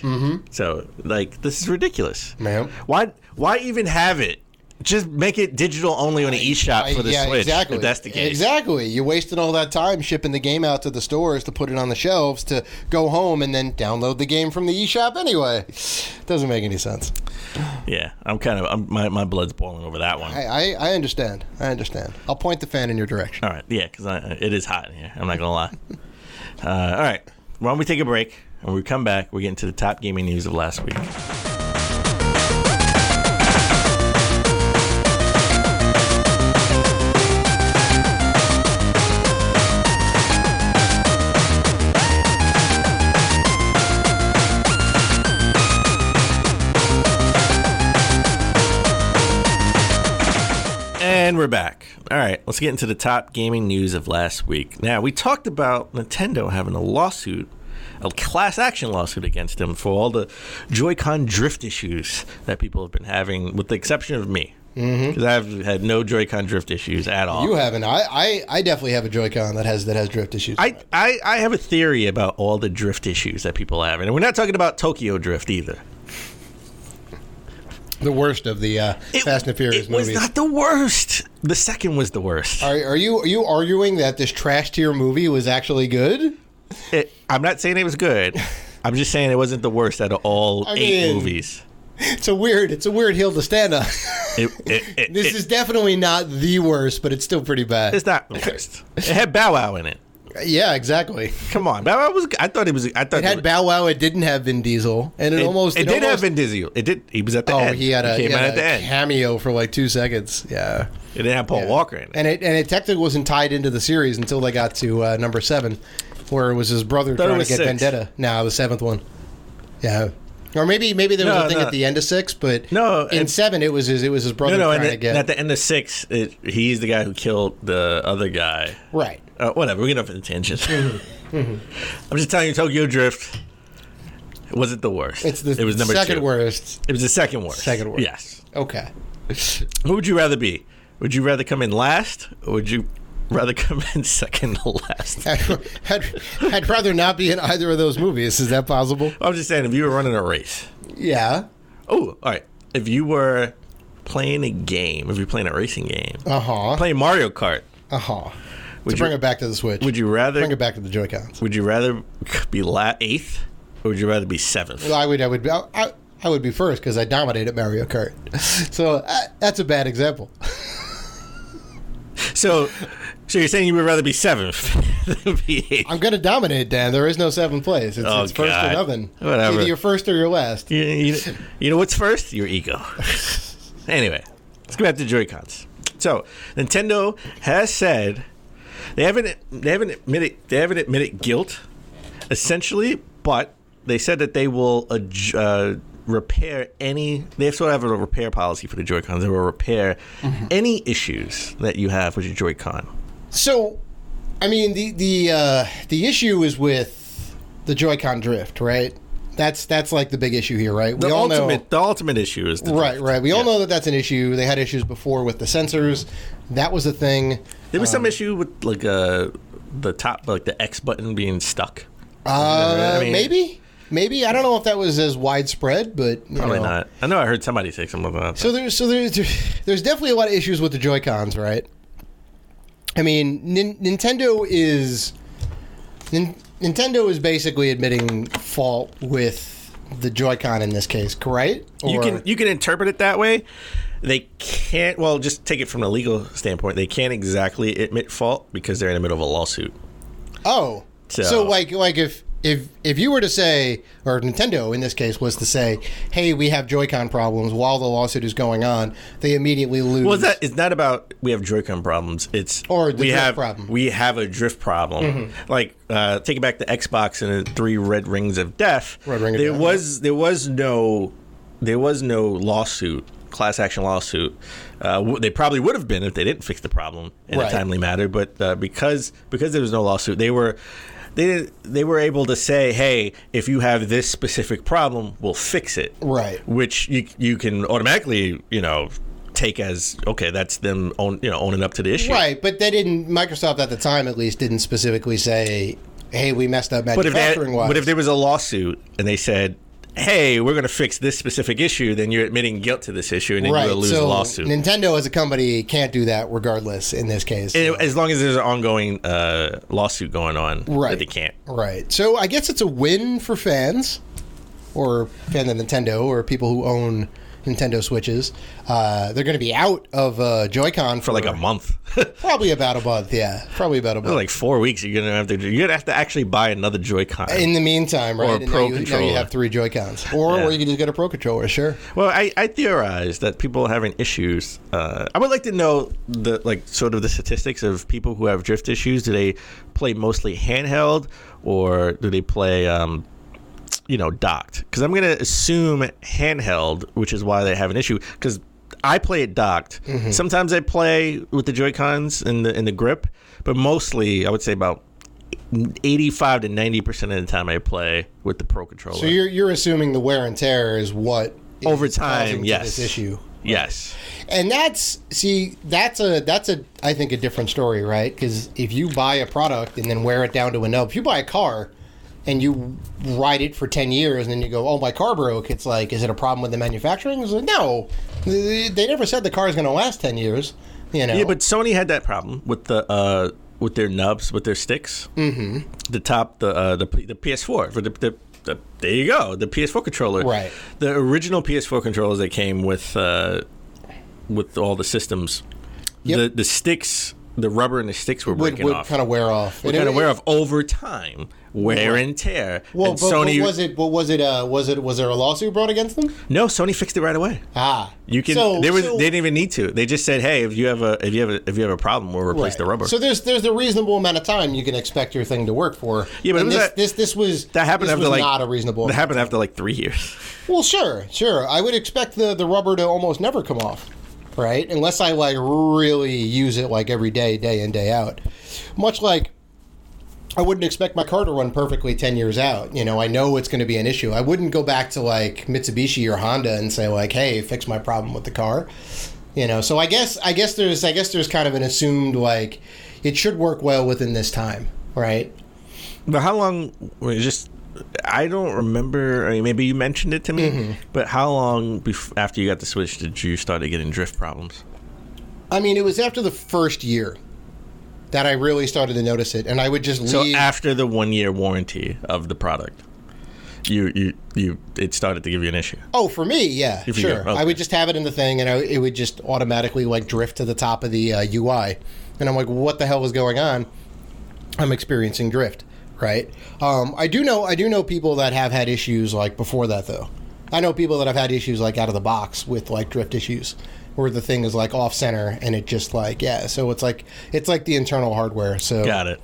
Speaker 4: So, like, this is ridiculous.
Speaker 3: Man.
Speaker 4: Why even have it? Just make it digital only on the eShop for the Switch.
Speaker 3: Exactly.
Speaker 4: If that's the case.
Speaker 3: Exactly. You wasted all that time shipping the game out to the stores to put it on the shelves to go home and then download the game from the eShop anyway. Doesn't make any sense.
Speaker 4: Yeah, my blood's boiling over that one.
Speaker 3: I understand. I'll point the fan in your direction.
Speaker 4: All right. Yeah, because it is hot in here. I'm not gonna lie. All right. Why don't we take a break? And when we come back, we get into the top gaming news of last week. And we're back. All right, let's get into the top gaming news of last week. Now, we talked about Nintendo having a class action lawsuit against them for all the Joycon drift issues that people have been having, with the exception of me. Because I've had no Joycon drift issues at all.
Speaker 3: You haven't. I definitely have a Joycon that has drift issues.
Speaker 4: I have a theory about all the drift issues that people have. And we're not talking about Tokyo Drift either.
Speaker 3: The worst of the Fast and Furious movies.
Speaker 4: It was not the worst. The second was the worst.
Speaker 3: Are you arguing that this trash tier movie was actually good?
Speaker 4: I'm not saying it was good. I'm just saying it wasn't the worst out of all 8 movies.
Speaker 3: It's a weird hill to stand on. This is definitely not the worst, but it's still pretty bad.
Speaker 4: It's not the worst. It had Bow Wow in it.
Speaker 3: Yeah, exactly.
Speaker 4: Come on, Bow Wow was. I thought it
Speaker 3: had Bow Wow. It didn't have Vin Diesel, and it
Speaker 4: did have Vin Diesel. It did. He was at the end.
Speaker 3: He had
Speaker 4: came out at the end.
Speaker 3: Cameo for like 2 seconds. Yeah.
Speaker 4: It didn't have Paul Walker in it,
Speaker 3: and it technically wasn't tied into the series until they got to number 7, where it was his brother trying to get
Speaker 4: 6.
Speaker 3: Vendetta. No, the 7th one. Yeah. Or maybe there was a thing at the end of 6, but in 7 it was his brother trying to get.
Speaker 4: At the end of 6, he's the guy who killed the other guy.
Speaker 3: Right.
Speaker 4: Whatever. We're getting off on a tangent. I'm just telling you, Tokyo Drift wasn't the worst.
Speaker 3: It was number second 2. Worst.
Speaker 4: It was the second worst.
Speaker 3: Second worst.
Speaker 4: Yes.
Speaker 3: Okay.
Speaker 4: Who would you rather be? Would you rather come in last, or would you rather come in second to last?
Speaker 3: I'd rather not be in either of those movies. Is that possible?
Speaker 4: I'm just saying, if you were running a race.
Speaker 3: Yeah.
Speaker 4: Oh, all right. If you were playing a game, if you're playing a racing game,
Speaker 3: playing
Speaker 4: Mario Kart,
Speaker 3: To bring it back to the Switch.
Speaker 4: Would you rather
Speaker 3: bring it back to the Joy-Cons?
Speaker 4: Would you rather be 8th, or would you rather be 7th?
Speaker 3: Well, I would be first because I dominated Mario Kart. So that's a bad example.
Speaker 4: So you're saying you would rather be 7th than be 8th?
Speaker 3: I'm going to dominate, Dan. There is no 7th place. It's first or nothing.
Speaker 4: Whatever.
Speaker 3: It's either you're first or you're last.
Speaker 4: You know what's first? Your ego. Anyway, let's go back to Joy-Cons. So Nintendo has said they haven't admitted guilt, essentially, but they said that they will repair any. They sort of have a repair policy for the Joy-Cons. They will repair any issues that you have with your Joy-Con.
Speaker 3: So, I mean, the issue is with the Joy-Con drift, right? That's like the big issue here, right?
Speaker 4: The ultimate issue is the drift.
Speaker 3: Right. We all know that that's an issue. They had issues before with the sensors. That was a thing.
Speaker 4: There was some issue with like the top, like the X button being stuck.
Speaker 3: Maybe I don't know if that was as widespread, but
Speaker 4: probably not. I know I heard somebody say something about that.
Speaker 3: There's definitely a lot of issues with the Joy-Cons, right? I mean, Nintendo is basically admitting fault with the Joy-Con in this case, correct?
Speaker 4: You can interpret it that way. They can't. Well, just take it from a legal standpoint. They can't exactly admit fault because they're in the middle of a lawsuit.
Speaker 3: Oh, so like if you were to say, or Nintendo in this case was to say, hey, we have Joy-Con problems while the lawsuit is going on, they immediately lose.
Speaker 4: Well, it's not about we have Joy-Con problems. It's drift problem. We have a drift problem. Mm-hmm. Like taking back the Xbox and the 3 red rings of death. There was no lawsuit, class action lawsuit. They probably would have been if they didn't fix the problem in a timely manner. But because there was no lawsuit, they were able to say, hey, if you have this specific problem, we'll fix it.
Speaker 3: Right.
Speaker 4: Which you can automatically, take as, okay, that's them owning up to the issue.
Speaker 3: Right, but Microsoft at the time at least didn't specifically say, hey, we messed up manufacturing-wise.
Speaker 4: But if there was a lawsuit and they said, hey, we're going to fix this specific issue, then you're admitting guilt to this issue, and then you'll lose the lawsuit.
Speaker 3: Nintendo as a company can't do that regardless in this case.
Speaker 4: As long as there's an ongoing lawsuit going on, that they can't.
Speaker 3: Right. So I guess it's a win for fans, or fans of Nintendo, or people who own Nintendo Switches. They're going to be out of Joy-Con
Speaker 4: for like a month.
Speaker 3: Probably about a month, yeah. Probably about a month.
Speaker 4: Like 4 weeks. You're gonna have to actually buy another Joy-Con.
Speaker 3: In the meantime, right?
Speaker 4: Or a Pro Controller.
Speaker 3: Now you have 3 Joy-Cons. Or you can just get a Pro Controller, sure.
Speaker 4: Well, I theorize that people having issues. I would like to know the statistics of people who have drift issues. Do they play mostly handheld, or do they play docked? Because I'm going to assume handheld, which is why they have an issue. Because I play it docked. Mm-hmm. Sometimes I play with the Joy-Cons in the grip, but mostly I would say about 85 to 90% of the time I play with the Pro Controller.
Speaker 3: So you're assuming the wear and tear is what
Speaker 4: over time,
Speaker 3: this issue.
Speaker 4: Yes.
Speaker 3: And that's I think a different story, right? Because if you buy a product and then wear it down to a nub, if you buy a car and you ride it for 10 years and then you go, oh, my car broke, it's like, is it a problem with the manufacturing? It's like, no. They never said the car is going to last 10 years.
Speaker 4: Yeah, but Sony had that problem with the with their nubs, with their sticks. Mm-hmm. The PS4 for the there you go, the PS4 controller.
Speaker 3: Right.
Speaker 4: The original PS4 controllers that came with all the systems. Yep. The sticks, the rubber and the sticks were breaking off.
Speaker 3: Would kind of wear off.
Speaker 4: Would kind of wear off over time. Wear and tear.
Speaker 3: Well,
Speaker 4: and
Speaker 3: but
Speaker 4: Sony,
Speaker 3: was there a lawsuit brought against them?
Speaker 4: No, Sony fixed it right away.
Speaker 3: You
Speaker 4: can. They didn't even need to. They just said, "Hey, if you have a problem, we'll replace the rubber."
Speaker 3: So there's a reasonable amount of time you can expect your thing to work for.
Speaker 4: Yeah, but
Speaker 3: that happened
Speaker 4: after
Speaker 3: not a reasonable.
Speaker 4: That happened after like 3 years.
Speaker 3: Well, sure. I would expect the rubber to almost never come off, right? Unless I like really use it like every day in, day out. Much like I wouldn't expect my car to run perfectly 10 years out. I know it's going to be an issue. I wouldn't go back to like Mitsubishi or Honda and say like, "Hey, fix my problem with the car." So I guess there's kind of an assumed like it should work well within this time, right?
Speaker 4: But how long? I don't remember. I mean, maybe you mentioned it to me, but how long after you got the Switch did you start getting drift problems?
Speaker 3: I mean, it was after the first year. that I really started to notice it, and I would just leave.
Speaker 4: So after the 1-year warranty of the product, it started to give you an issue.
Speaker 3: Oh, for me, yeah, sure.
Speaker 4: Okay.
Speaker 3: I would just have it in the thing, and it would just automatically like drift to the top of the UI, and I'm like, what the hell is going on? I'm experiencing drift, right? I do know people that have had issues like before that though. I know people that have had issues like out of the box with like drift issues, where the thing is like off center and it just like so it's like the internal hardware. So
Speaker 4: got it.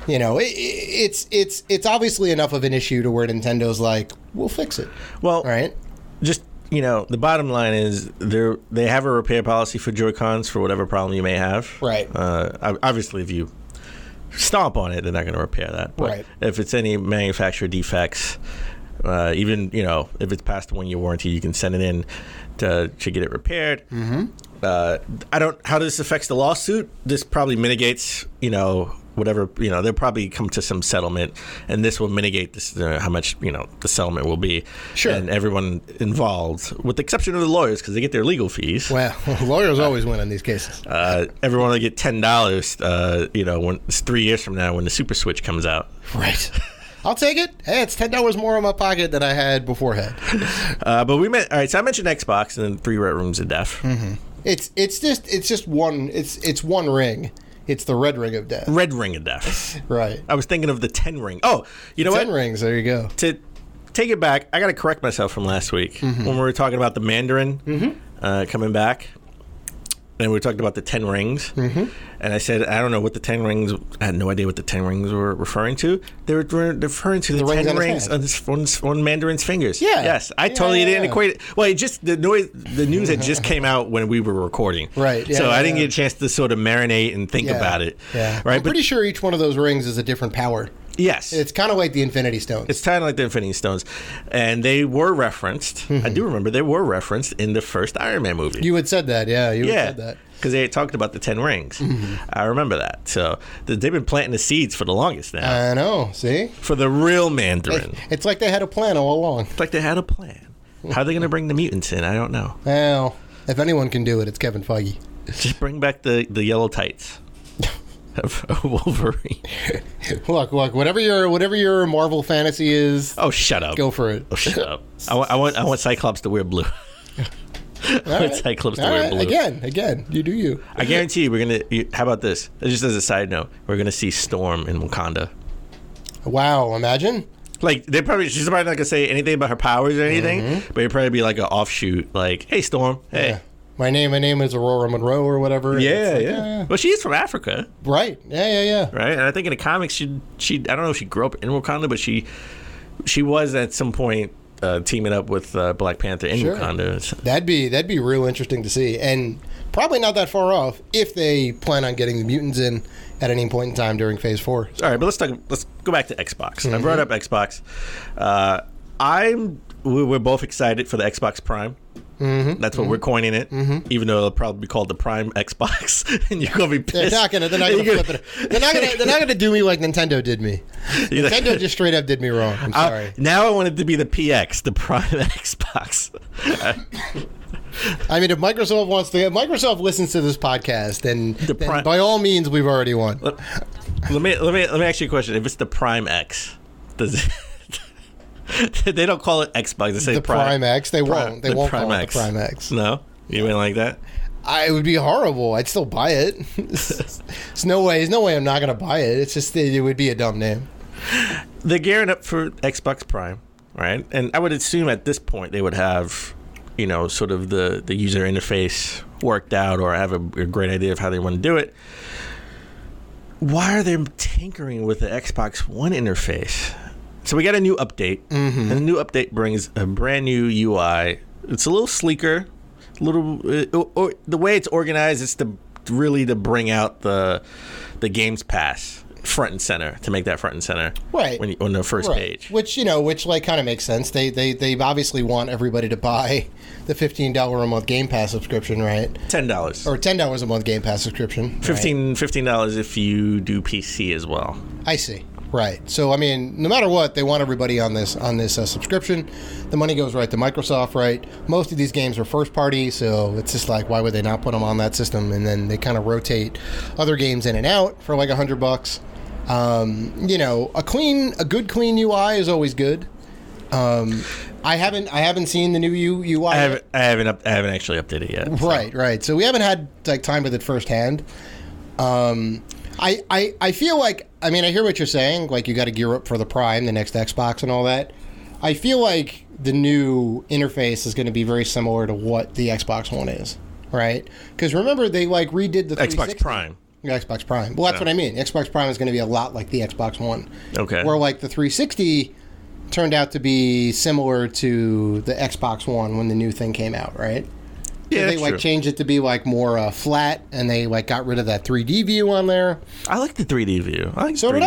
Speaker 3: You know, it's obviously enough of an issue to where Nintendo's like, we'll fix it.
Speaker 4: Well,
Speaker 3: right?
Speaker 4: Just the bottom line is they have a repair policy for Joy-Cons for whatever problem you may have.
Speaker 3: Right.
Speaker 4: Obviously, if you stomp on it, they're not going to repair that. But
Speaker 3: right.
Speaker 4: If it's any manufacturer defects, even if it's past the 1-year warranty, you can send it in to get it repaired.
Speaker 3: Mm-hmm.
Speaker 4: How this affects the lawsuit. This probably mitigates whatever they'll probably come to some settlement, and this will mitigate this how much the settlement will be.
Speaker 3: Sure. And
Speaker 4: everyone involved, with the exception of the lawyers, because they get their legal fees.
Speaker 3: Well, lawyers always win in these cases.
Speaker 4: Everyone will get $10. When it's 3 years from now when the Super Switch comes out.
Speaker 3: Right. I'll take it. Hey, it's $10 more in my pocket than I had beforehand.
Speaker 4: But all right. So I mentioned Xbox and then 3 Red Rooms of Death.
Speaker 3: Mm-hmm. It's just one. It's one ring. It's the Red Ring of Death.
Speaker 4: Red Ring of Death.
Speaker 3: Right.
Speaker 4: I was thinking of the 10 ring. Oh, you know what?
Speaker 3: 10 rings. There you go.
Speaker 4: To take it back, I got to correct myself from last week when we were talking about the Mandarin coming back. And we were talking about the 10 rings. Mm-hmm. And I said, I don't know what the 10 rings, I had no idea what the 10 rings were referring to. They were referring to the 10 rings on Mandarin's fingers.
Speaker 3: Yeah.
Speaker 4: Yes. I totally didn't equate it. Well, the news had just came out when we were recording.
Speaker 3: Right. Yeah,
Speaker 4: so I didn't get a chance to sort of marinate and think about it.
Speaker 3: Yeah.
Speaker 4: Right.
Speaker 3: I'm pretty sure each one of those rings is a different power.
Speaker 4: Yes.
Speaker 3: It's kind of like the Infinity Stones.
Speaker 4: It's kind of like the Infinity Stones. And they were referenced, I do remember, they were referenced in the first Iron Man movie.
Speaker 3: You had said that, yeah. You had said that.
Speaker 4: Because they had talked about the 10 rings. Mm-hmm. I remember that. So they've been planting the seeds for the longest now.
Speaker 3: I know, see?
Speaker 4: For the real Mandarin.
Speaker 3: It's like they had a plan all along.
Speaker 4: It's like they had a plan. How are they going to bring the mutants in? I don't know.
Speaker 3: Well, if anyone can do it, it's Kevin Feige.
Speaker 4: Just bring back the yellow tights. Of Wolverine.
Speaker 3: Look, whatever your Marvel fantasy is.
Speaker 4: Oh, shut up!
Speaker 3: Go for it.
Speaker 4: Oh, shut up! I want Cyclops to wear blue. I want Cyclops to wear blue.
Speaker 3: Again, you do you.
Speaker 4: I guarantee you, we're gonna. How about this? Just as a side note, we're gonna see Storm in Wakanda.
Speaker 3: Wow! Imagine.
Speaker 4: Like she's probably not gonna say anything about her powers or anything, but it'd probably be like an offshoot, like, "Hey, Storm, hey."
Speaker 3: Yeah. My name is Aurora Monroe or whatever.
Speaker 4: Yeah. Well, she is from Africa.
Speaker 3: Right. Yeah.
Speaker 4: Right. And I think in the comics, she I don't know if she grew up in Wakanda, but she was at some point teaming up with Black Panther in Wakanda.
Speaker 3: That'd be real interesting to see, and probably not that far off if they plan on getting the mutants in at any point in time during Phase 4.
Speaker 4: All right, but let's go back to Xbox. Mm-hmm. I brought up Xbox. We're both excited for the Xbox Prime. Mm-hmm. That's what we're coining it, even though it'll probably be called the Prime Xbox, and you're gonna be pissed.
Speaker 3: They're not gonna flip it. They're not gonna do me like Nintendo did me. Nintendo just straight up did me wrong. I'm sorry.
Speaker 4: Now I want it to be the PX, the Prime Xbox.
Speaker 3: I mean, if Microsoft listens to this podcast, then by all means, we've already won.
Speaker 4: Let me ask you a question. If it's the Prime X, does it? They don't call it Xbox. They say
Speaker 3: the Prime X. They won't. They won't
Speaker 4: Prime
Speaker 3: call
Speaker 4: X.
Speaker 3: it the Prime X.
Speaker 4: No, you mean like that?
Speaker 3: It would be horrible. I'd still buy it. There's no way I'm not going to buy it. It's just it would be a dumb name.
Speaker 4: They're gearing up for Xbox Prime, right? And I would assume at this point they would have, sort of the user interface worked out, or have a great idea of how they want to do it. Why are they tinkering with the Xbox One interface? So we got a new update, and the new update brings a brand new UI. It's a little sleeker, the way it's organized is to bring out the Games Pass front and center, to make that front and center,
Speaker 3: right,
Speaker 4: on the first page.
Speaker 3: Which like kind of makes sense. They obviously want everybody to buy the $15 a month Game Pass subscription, right?
Speaker 4: $10
Speaker 3: or $10 a month Game Pass subscription.
Speaker 4: $15 if you do PC as well.
Speaker 3: I see. Right. So I mean, no matter what, they want everybody on this subscription. The money goes right to Microsoft, right? Most of these games are first party, so it's just like, why would they not put them on that system? And then they kind of rotate other games in and out for like $100. You know, a good clean UI is always good. I haven't seen the new UI.
Speaker 4: I haven't actually updated it yet.
Speaker 3: Right. So we haven't had like time with it firsthand. I feel like, I mean, I hear what you're saying. Like, you got to gear up for the Prime, the next Xbox, and all that. I feel like the new interface is going to be very similar to what the Xbox One is, right? Because remember, they like redid the
Speaker 4: Xbox Prime.
Speaker 3: Xbox Prime. Well, that's what I mean. Xbox Prime is going to be a lot like the Xbox One.
Speaker 4: Okay.
Speaker 3: Where like the 360 turned out to be similar to the Xbox One when the new thing came out, right?
Speaker 4: Yeah,
Speaker 3: so they like changed it to be like more flat, and they like got rid of that 3D view on there.
Speaker 4: I like the 3D view.
Speaker 3: So did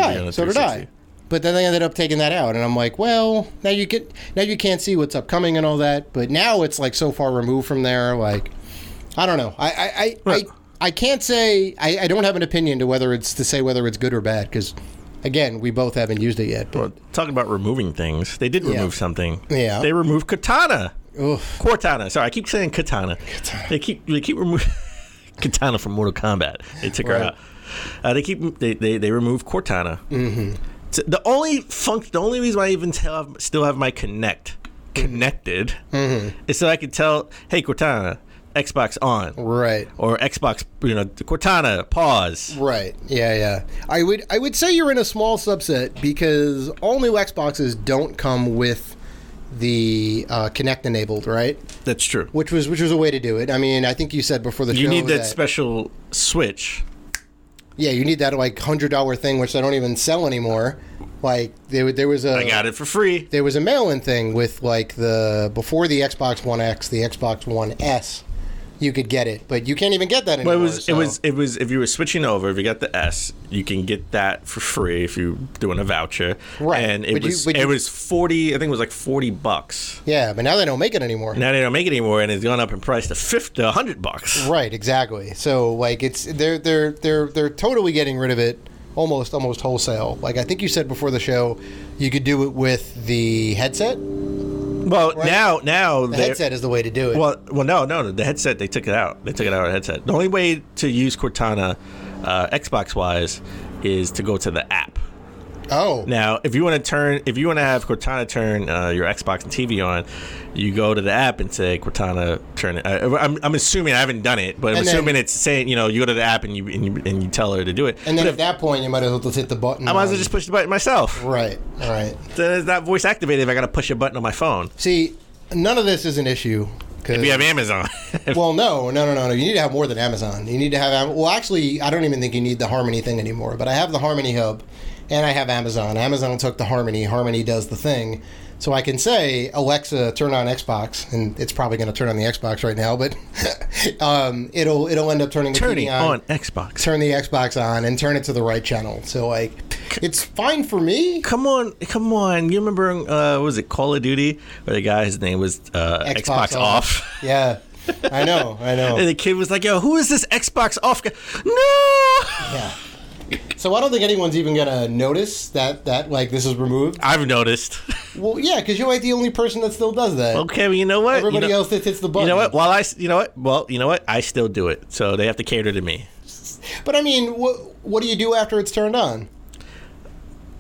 Speaker 3: I. But then they ended up taking that out, and I'm like, well, now you can't see what's upcoming and all that. But now it's like so far removed from there. Like, I don't know. I can't say I don't have an opinion to say whether it's good or bad, because again, we both haven't used it yet. But.
Speaker 4: Well, talking about removing things, they did remove something.
Speaker 3: Yeah.
Speaker 4: They removed Katana.
Speaker 3: Oof.
Speaker 4: Cortana. Sorry, I keep saying Katana. They keep removing Katana from Mortal Kombat. They took her out. They removed Cortana.
Speaker 3: Mm-hmm.
Speaker 4: So the only reason why I even still have my Kinect connected is so I can tell, hey, Cortana, Xbox on.
Speaker 3: Right.
Speaker 4: Or Xbox, Cortana, pause.
Speaker 3: Right. Yeah. I would say you're in a small subset, because all new Xboxes don't come with the Kinect enabled, right?
Speaker 4: That's true.
Speaker 3: Which was a way to do it. I mean, I think you said before the show
Speaker 4: you need that special switch.
Speaker 3: Yeah, you need that like $100 thing, which they don't even sell anymore. Like there was a.
Speaker 4: I got it for free.
Speaker 3: There was a mail-in thing with like before the Xbox One X, the Xbox One S. You could get it, but you can't even get that anymore.
Speaker 4: Well, it was if you were switching over, if you got the S, you can get that for free if you're doing a voucher.
Speaker 3: Right.
Speaker 4: And it was 40. I think it was like $40.
Speaker 3: Yeah, but now they don't make it anymore.
Speaker 4: Now they don't make it anymore, and it's gone up in price to $100.
Speaker 3: Right. Exactly. So like they're totally getting rid of it almost wholesale. Like I think you said before the show, you could do it with the headset.
Speaker 4: Well, right? now
Speaker 3: the headset is the way to do it.
Speaker 4: Well, no, the headset, they took it out. They took it out of the headset. The only way to use Cortana, Xbox wise, is to go to the app.
Speaker 3: Oh.
Speaker 4: Now, if you want to have Cortana turn your Xbox and TV on, you go to the app and say Cortana turn it. I'm assuming, I haven't done it, but I'm assuming it's saying, you go to the app and you tell her to do it.
Speaker 3: And then at that point, you might as well just hit the button.
Speaker 4: I might as well just push the button myself.
Speaker 3: Right.
Speaker 4: Then it's not voice activated if I got to push a button on my phone.
Speaker 3: See, none of this is an issue.
Speaker 4: If you have Amazon.
Speaker 3: Well, no. You need to have more than Amazon. You need to have. Well, actually, I don't even think you need the Harmony thing anymore. But I have the Harmony Hub, and I have Amazon. Amazon took the Harmony. Harmony does the thing. So I can say, Alexa, turn on Xbox, and it's probably going to turn on the Xbox right now, but it'll end up turning the TV on
Speaker 4: Xbox.
Speaker 3: Turn the Xbox on and turn it to the right channel. So like, it's fine for me.
Speaker 4: Come on! You remember what was it, Call of Duty, where the guy, his name was Xbox off?
Speaker 3: Yeah. I know.
Speaker 4: And the kid was like, "Yo, who is this Xbox off guy?" No.
Speaker 3: Yeah. So I don't think anyone's even gonna notice that like this is removed.
Speaker 4: I've noticed.
Speaker 3: Well, yeah, because you're like the only person that still does that.
Speaker 4: Okay, well, you know what?
Speaker 3: Everybody else that hits the button.
Speaker 4: You know what? You know what? I still do it, so they have to cater to me.
Speaker 3: But I mean, what do you do after it's turned on?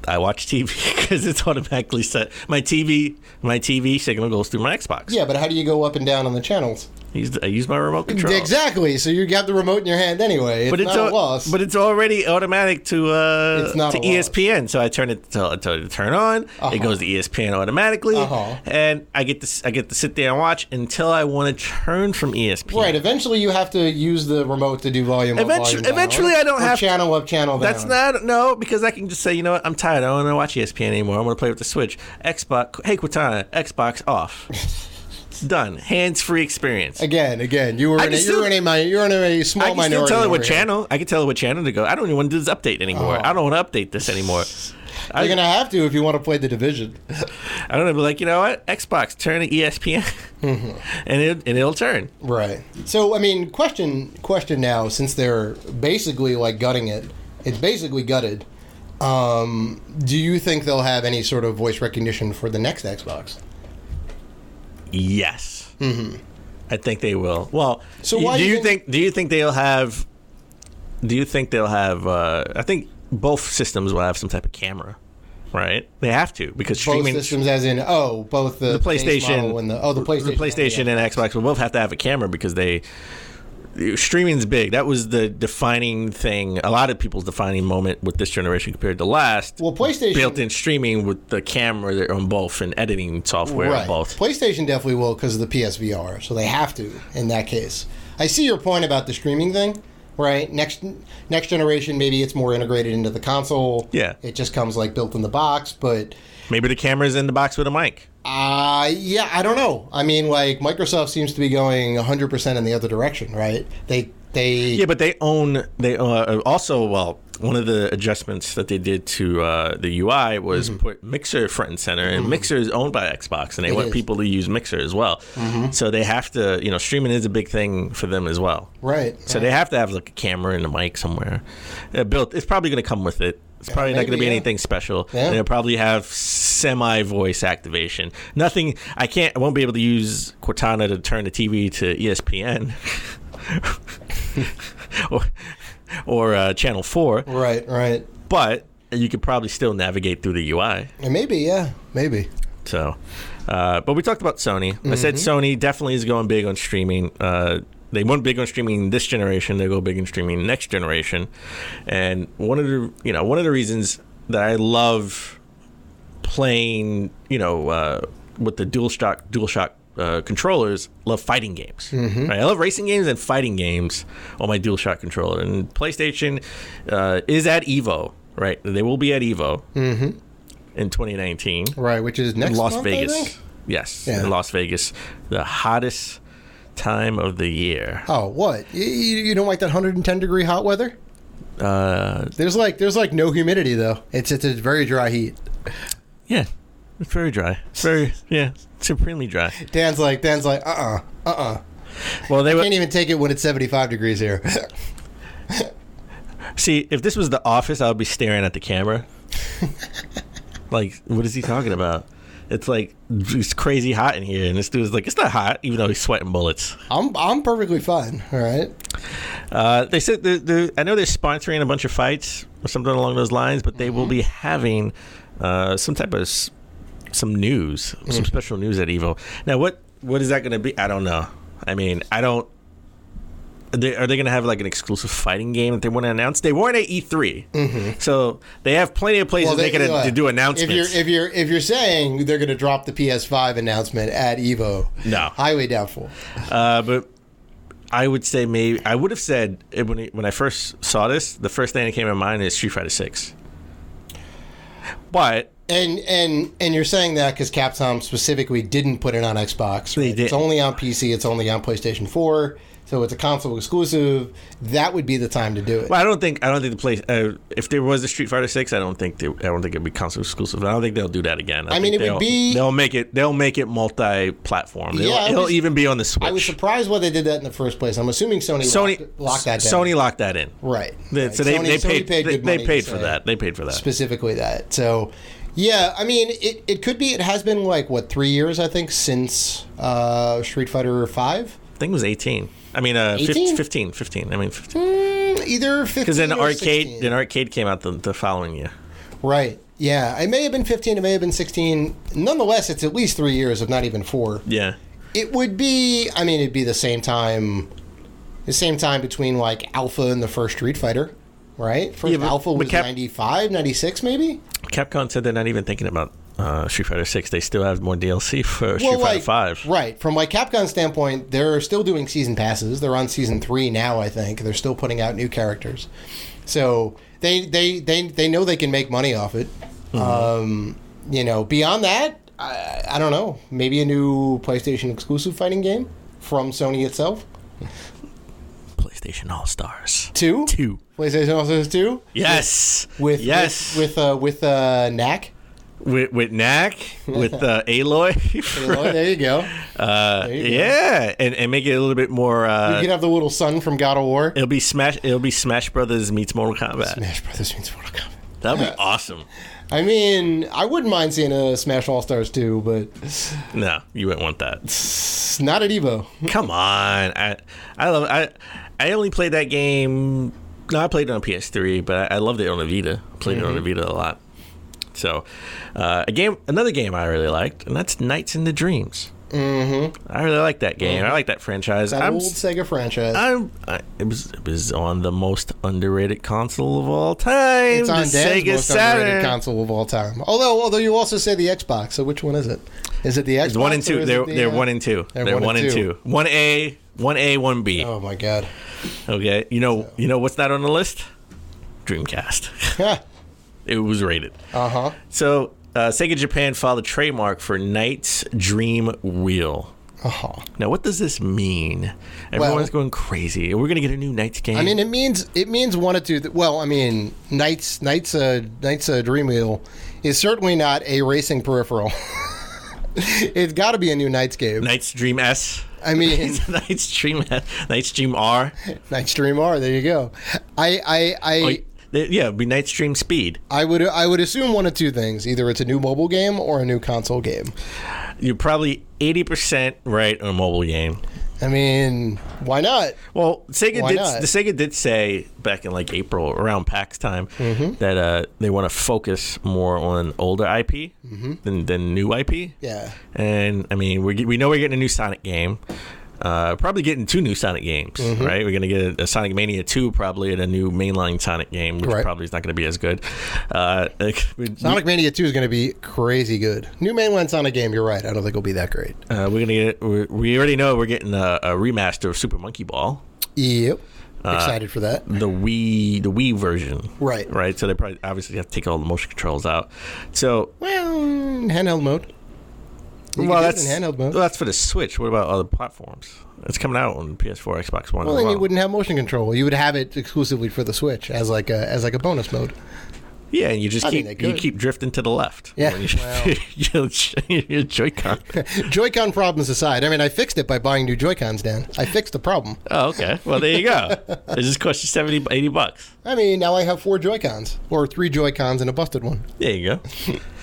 Speaker 4: I watch TV because it's automatically set. My TV signal goes through my Xbox.
Speaker 3: Yeah, but how do you go up and down on the channels?
Speaker 4: I use my remote control.
Speaker 3: Exactly. So you got the remote in your hand anyway. It's not a loss.
Speaker 4: But it's already automatic to ESPN.
Speaker 3: Loss.
Speaker 4: So I turn it to turn on. It goes to ESPN automatically, and I get to sit there and watch until I want to turn from ESPN.
Speaker 3: Right. Eventually, you have to use the remote to do volume up, volume down.
Speaker 4: Eventually, I don't have
Speaker 3: channel up, channel down.
Speaker 4: That's because I can just say, you know what, I'm tired. I don't want to watch ESPN anymore. I want to play with the Switch. Xbox. Hey, Cortana. Xbox off. Done. Hands-free experience. Again, you're in a small minority. I can still tell it what channel. I can tell it what channel to go. I don't even want to do this update anymore. I don't want to update this anymore.
Speaker 3: You're gonna have to if you want to play the Division.
Speaker 4: I don't know, but like, you know what? Xbox, turn to ESPN, and it'll turn.
Speaker 3: Right. So I mean, question now, since they're basically like gutting it. It's basically gutted. Do you think they'll have any sort of voice recognition for the next Xbox?
Speaker 4: Yes. Mm-hmm. I think they will. Well,
Speaker 3: so why
Speaker 4: do you think they'll have? Do you think they'll have? I think both systems will have some type of camera, right? They have to because streaming
Speaker 3: both systems, as in both the
Speaker 4: PlayStation
Speaker 3: and the PlayStation
Speaker 4: and Xbox will both have to have a camera because streaming's big. That was the defining thing. A lot of people's defining moment with this generation compared to last.
Speaker 3: Well, PlayStation
Speaker 4: built-in streaming with the camera on both and editing software on both.
Speaker 3: PlayStation definitely will because of the PSVR, so they have to in that case. I see your point about the streaming thing, right? Next generation, maybe it's more integrated into the console.
Speaker 4: Yeah,
Speaker 3: it just comes like built in the box, but
Speaker 4: maybe the camera's in the box with a mic.
Speaker 3: Yeah, I don't know. I mean, like, Microsoft seems to be going 100% in the other direction, right? Yeah,
Speaker 4: but they also, well, one of the adjustments that they did to the UI was put Mixer front and center, and Mixer is owned by Xbox, and they want people to use Mixer as well. So they have to, streaming is a big thing for them as well.
Speaker 3: Right.
Speaker 4: So they have to have like a camera and a mic somewhere built. It's probably going to come with it. It's probably not going to be anything special. Yeah. And it'll probably have semi-voice activation. Nothing. I won't be able to use Cortana to turn the TV to ESPN or Channel 4.
Speaker 3: Right.
Speaker 4: But you could probably still navigate through the UI.
Speaker 3: And maybe.
Speaker 4: So, but we talked about Sony. I said Sony definitely is going big on streaming. They went big on streaming this generation. They go big on streaming next generation. And one of the reasons that I love playing, with the DualShock controllers, love fighting games. Right? I love racing games and fighting games on my DualShock controller. And PlayStation is at Evo, right? They will be at Evo in 2019,
Speaker 3: right? Which is next
Speaker 4: Las
Speaker 3: month,
Speaker 4: Vegas.
Speaker 3: I think?
Speaker 4: Yes, in Las Vegas, the hottest time of the year.
Speaker 3: Oh, what? You don't like that 110-degree hot weather? There's like no humidity though. It's a very dry heat.
Speaker 4: Yeah, it's very dry. It's very supremely dry.
Speaker 3: Dan's like Well, I can't even take it when it's 75 degrees here.
Speaker 4: See, if this was The Office, I would be staring at the camera. Like, what is he talking about? It's like it's crazy hot in here, and this dude's like, it's not hot, even though he's sweating bullets.
Speaker 3: I'm perfectly fine. All right.
Speaker 4: They said I know they're sponsoring a bunch of fights or something along those lines, but they will be having some news, some special news at Evo. Now, what is that going to be? I don't know. I mean, are they going to have like an exclusive fighting game that they want to announce? They weren't at E3, so they have plenty of places they can do announcements.
Speaker 3: If you're saying they're going to drop the PS5 announcement at Evo,
Speaker 4: no,
Speaker 3: highly doubtful.
Speaker 4: But I would say maybe I would have said when I first saw this, the first thing that came to mind is Street Fighter 6. But
Speaker 3: and you're saying that because Capcom specifically didn't put it on Xbox. Right? It's only on PC. It's only on PlayStation 4. So it's a console exclusive. That would be the time to do it.
Speaker 4: Well, I don't think the place. If there was a Street Fighter 6, I don't think it'd be console exclusive. I don't think they'll do that again. I mean, it would be. They'll make it multi-platform. It'll even be on the Switch.
Speaker 3: I was surprised why they did that in the first place. I'm assuming Sony locked that down.
Speaker 4: Sony locked that in.
Speaker 3: Right.
Speaker 4: So they paid for that. They paid for that.
Speaker 3: Specifically that. So. Yeah, I mean, it could be. It has been 3 years, I think, since Street Fighter 5.
Speaker 4: I think it was 18. I mean, 15. 15. I mean, 15.
Speaker 3: Either 15
Speaker 4: because then
Speaker 3: arcade
Speaker 4: came out the following year.
Speaker 3: Right. Yeah. It may have been 15. It may have been 16. Nonetheless, it's at least 3 years, if not even 4.
Speaker 4: Yeah.
Speaker 3: It would be. I mean, it'd be the same time. The same time between Alpha and the first Street Fighter, right? First Alpha was 95, 96, maybe.
Speaker 4: Capcom said they're not even thinking about Street Fighter 6. They still have more DLC for Street Fighter 5.
Speaker 3: Right. From Capcom's standpoint, they're still doing season passes. They're on season 3 now, I think. They're still putting out new characters. So they know they can make money off it. Beyond that, I don't know. Maybe a new PlayStation exclusive fighting game from Sony itself.
Speaker 4: PlayStation All-Stars
Speaker 3: 2?
Speaker 4: 2.
Speaker 3: PlayStation All-Stars 2?
Speaker 4: Yes.
Speaker 3: With Knack?
Speaker 4: With Knack, with Aloy.
Speaker 3: Aloy, there you go.
Speaker 4: Yeah, and make it a little bit more.
Speaker 3: You could have the little son from God of War.
Speaker 4: It'll be Smash Brothers meets Mortal Kombat.
Speaker 3: Smash Brothers meets Mortal Kombat.
Speaker 4: That'd be awesome.
Speaker 3: I mean, I wouldn't mind seeing a Smash All-Stars 2, but
Speaker 4: No, you wouldn't want that.
Speaker 3: not at Evo.
Speaker 4: Come on. I love it. I only played that game. No, I played it on PS3, but I loved it on the Vita. Played it on the Vita a lot. So, another game I really liked, and that's Nights into Dreams. Mm-hmm. I really like that game. I like that franchise.
Speaker 3: That old Sega franchise.
Speaker 4: It was on the most underrated console of all time.
Speaker 3: It's on
Speaker 4: the
Speaker 3: Dan's
Speaker 4: Sega
Speaker 3: most
Speaker 4: Saturn.
Speaker 3: underrated console of all time. Although you also say the Xbox, so which one is it? Is it the Xbox?
Speaker 4: It's 1 and 2.
Speaker 3: or is
Speaker 4: They're
Speaker 3: it the,
Speaker 4: 1 and 2.
Speaker 3: They're
Speaker 4: They're
Speaker 3: 1
Speaker 4: 1
Speaker 3: and
Speaker 4: and
Speaker 3: 2.
Speaker 4: 2. 1A, 1A, 1B.
Speaker 3: Oh my god.
Speaker 4: Okay. You know what's not on the list? Dreamcast. It was rated.
Speaker 3: Uh-huh.
Speaker 4: So, Sega Japan filed a trademark for Knight's Dream Wheel.
Speaker 3: Uh-huh.
Speaker 4: Now, what does this mean? Everyone's going crazy. We're going to get a new Knights game.
Speaker 3: I mean, it means one or two. Well, I mean, Knight's Dream Wheel is certainly not a racing peripheral. It's got to be a new Knights game.
Speaker 4: Knight's Dream S.
Speaker 3: I mean,
Speaker 4: Knight's Dream S. Knight's Dream R.
Speaker 3: Knight's Dream R. There you go.
Speaker 4: It'd be Knight's Dream Speed.
Speaker 3: I would assume one of two things: either it's a new mobile game or a new console game.
Speaker 4: You're probably 80% right on a mobile game.
Speaker 3: I mean, why not?
Speaker 4: Well,
Speaker 3: not?
Speaker 4: Sega did say back in like April, around PAX time, that they want to focus more on older IP than new IP.
Speaker 3: Yeah.
Speaker 4: And I mean, we know we're getting a new Sonic game. Probably getting 2 new Sonic games, right? We're going to get a Sonic Mania 2 probably, and a new mainline Sonic game, which probably is not going to be as good.
Speaker 3: Sonic Mania 2 is going to be crazy good. New mainline Sonic game, you're right. I don't think it'll be that great.
Speaker 4: We're going to get. We already know we're getting a remaster of Super Monkey Ball.
Speaker 3: Yep. Excited for that.
Speaker 4: The Wii version.
Speaker 3: Right.
Speaker 4: So they probably obviously have to take all the motion controls out. So
Speaker 3: handheld mode.
Speaker 4: That's
Speaker 3: in handheld mode.
Speaker 4: Well, that's for the Switch. What about other platforms? It's coming out on PS4, Xbox One.
Speaker 3: Well, then you wouldn't have motion control. You would have it exclusively for the Switch as like a bonus mode.
Speaker 4: Yeah, and you just keep drifting to the left.
Speaker 3: Yeah,
Speaker 4: when your Joy-Con.
Speaker 3: Joy-Con problems aside, I mean, I fixed it by buying new Joy-Cons, Dan. I fixed the problem.
Speaker 4: Oh, okay. Well, there you go. It just cost you $70, $80.
Speaker 3: I mean, now I have 4 Joy-Cons, or 3 Joy-Cons and a busted one.
Speaker 4: There you go.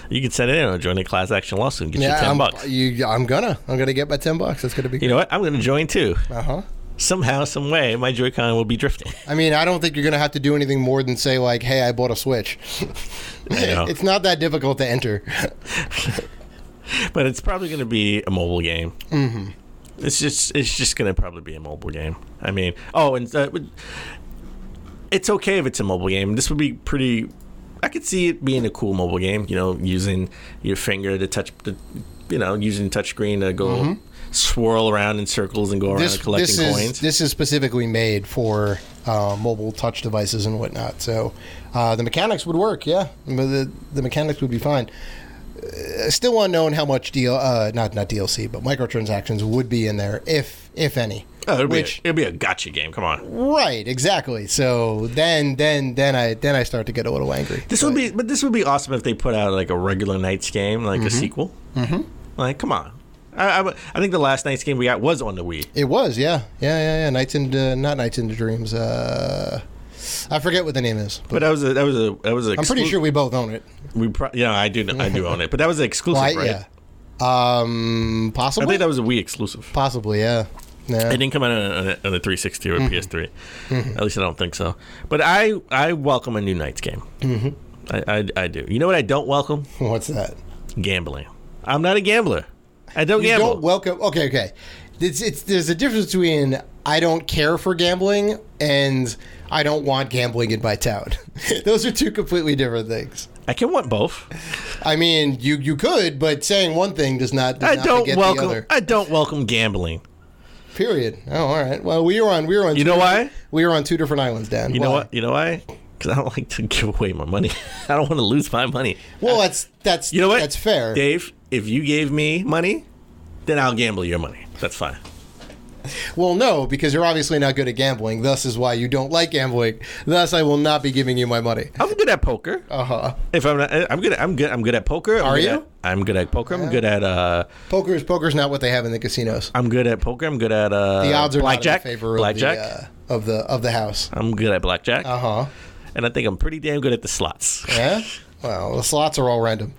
Speaker 4: You can send it in or join a class action lawsuit and get you $10.
Speaker 3: I'm gonna get my $10. That's gonna be.
Speaker 4: You know what? I'm gonna join too.
Speaker 3: Uh-huh.
Speaker 4: Somehow, some way, my Joy-Con will be drifting.
Speaker 3: I mean, I don't think you're gonna have to do anything more than say like, "Hey, I bought a Switch."
Speaker 4: I know.
Speaker 3: It's not that difficult to enter.
Speaker 4: But it's probably gonna be a mobile game. Mm-hmm. It's just gonna probably be a mobile game. I mean, it's okay if it's a mobile game. This would be pretty. I could see it being a cool mobile game, using your finger to touch using touchscreen to go swirl around in circles and go around collecting coins.
Speaker 3: This is specifically made for mobile touch devices and whatnot. So the mechanics would work, yeah. The mechanics would be fine. Still unknown how much not DLC, but microtransactions would be in there, if any.
Speaker 4: Oh, it'll be a gotcha game. Come on.
Speaker 3: Right, exactly. So then I start to get a little angry.
Speaker 4: This would be awesome if they put out like a regular Knights game, like a sequel. Mm-hmm. Like, come on. I think the last Knights game we got was on the Wii.
Speaker 3: It was, yeah. Not Nights into Dreams. I forget what the name is.
Speaker 4: But that was
Speaker 3: I'm pretty sure we both own it.
Speaker 4: I do own it. But that was an exclusive, right?
Speaker 3: Yeah. Possibly.
Speaker 4: I think that was a Wii exclusive.
Speaker 3: Possibly, yeah.
Speaker 4: It didn't come out on a 360 or PS3. At least I don't think so. But I welcome a new Knights game. Mm-hmm. I do. You know what I don't welcome?
Speaker 3: What's that?
Speaker 4: Gambling. I'm not a gambler. I don't gamble.
Speaker 3: You don't welcome. Okay. There's a difference between I don't care for gambling and I don't want gambling in my town. Those are 2 completely different things.
Speaker 4: I can want both.
Speaker 3: I mean, you could, but saying one thing does not negate the other.
Speaker 4: I don't welcome gambling.
Speaker 3: Period. Oh, all right. Well, we were on.
Speaker 4: You know why?
Speaker 3: We were on 2 different islands, Dan.
Speaker 4: You know what? You know why? Because I don't like to give away my money. I don't want to lose my money.
Speaker 3: Well, that's
Speaker 4: you know what?
Speaker 3: That's fair,
Speaker 4: Dave. If you gave me money, then I'll gamble your money. That's fine.
Speaker 3: Well, no, because you're obviously not good at gambling. Thus is why you don't like gambling. Thus, I will not be giving you my money.
Speaker 4: I'm good at poker. If I'm not, I'm good at poker.
Speaker 3: Are you?
Speaker 4: I'm good at poker. I'm good at
Speaker 3: poker's not what they have in the casinos.
Speaker 4: I'm good at poker. I'm good at
Speaker 3: the odds are
Speaker 4: blackjack.
Speaker 3: Not in favor
Speaker 4: blackjack
Speaker 3: of the house.
Speaker 4: I'm good at blackjack. and I think I'm pretty damn good at the slots.
Speaker 3: Yeah? Well, the slots are all random.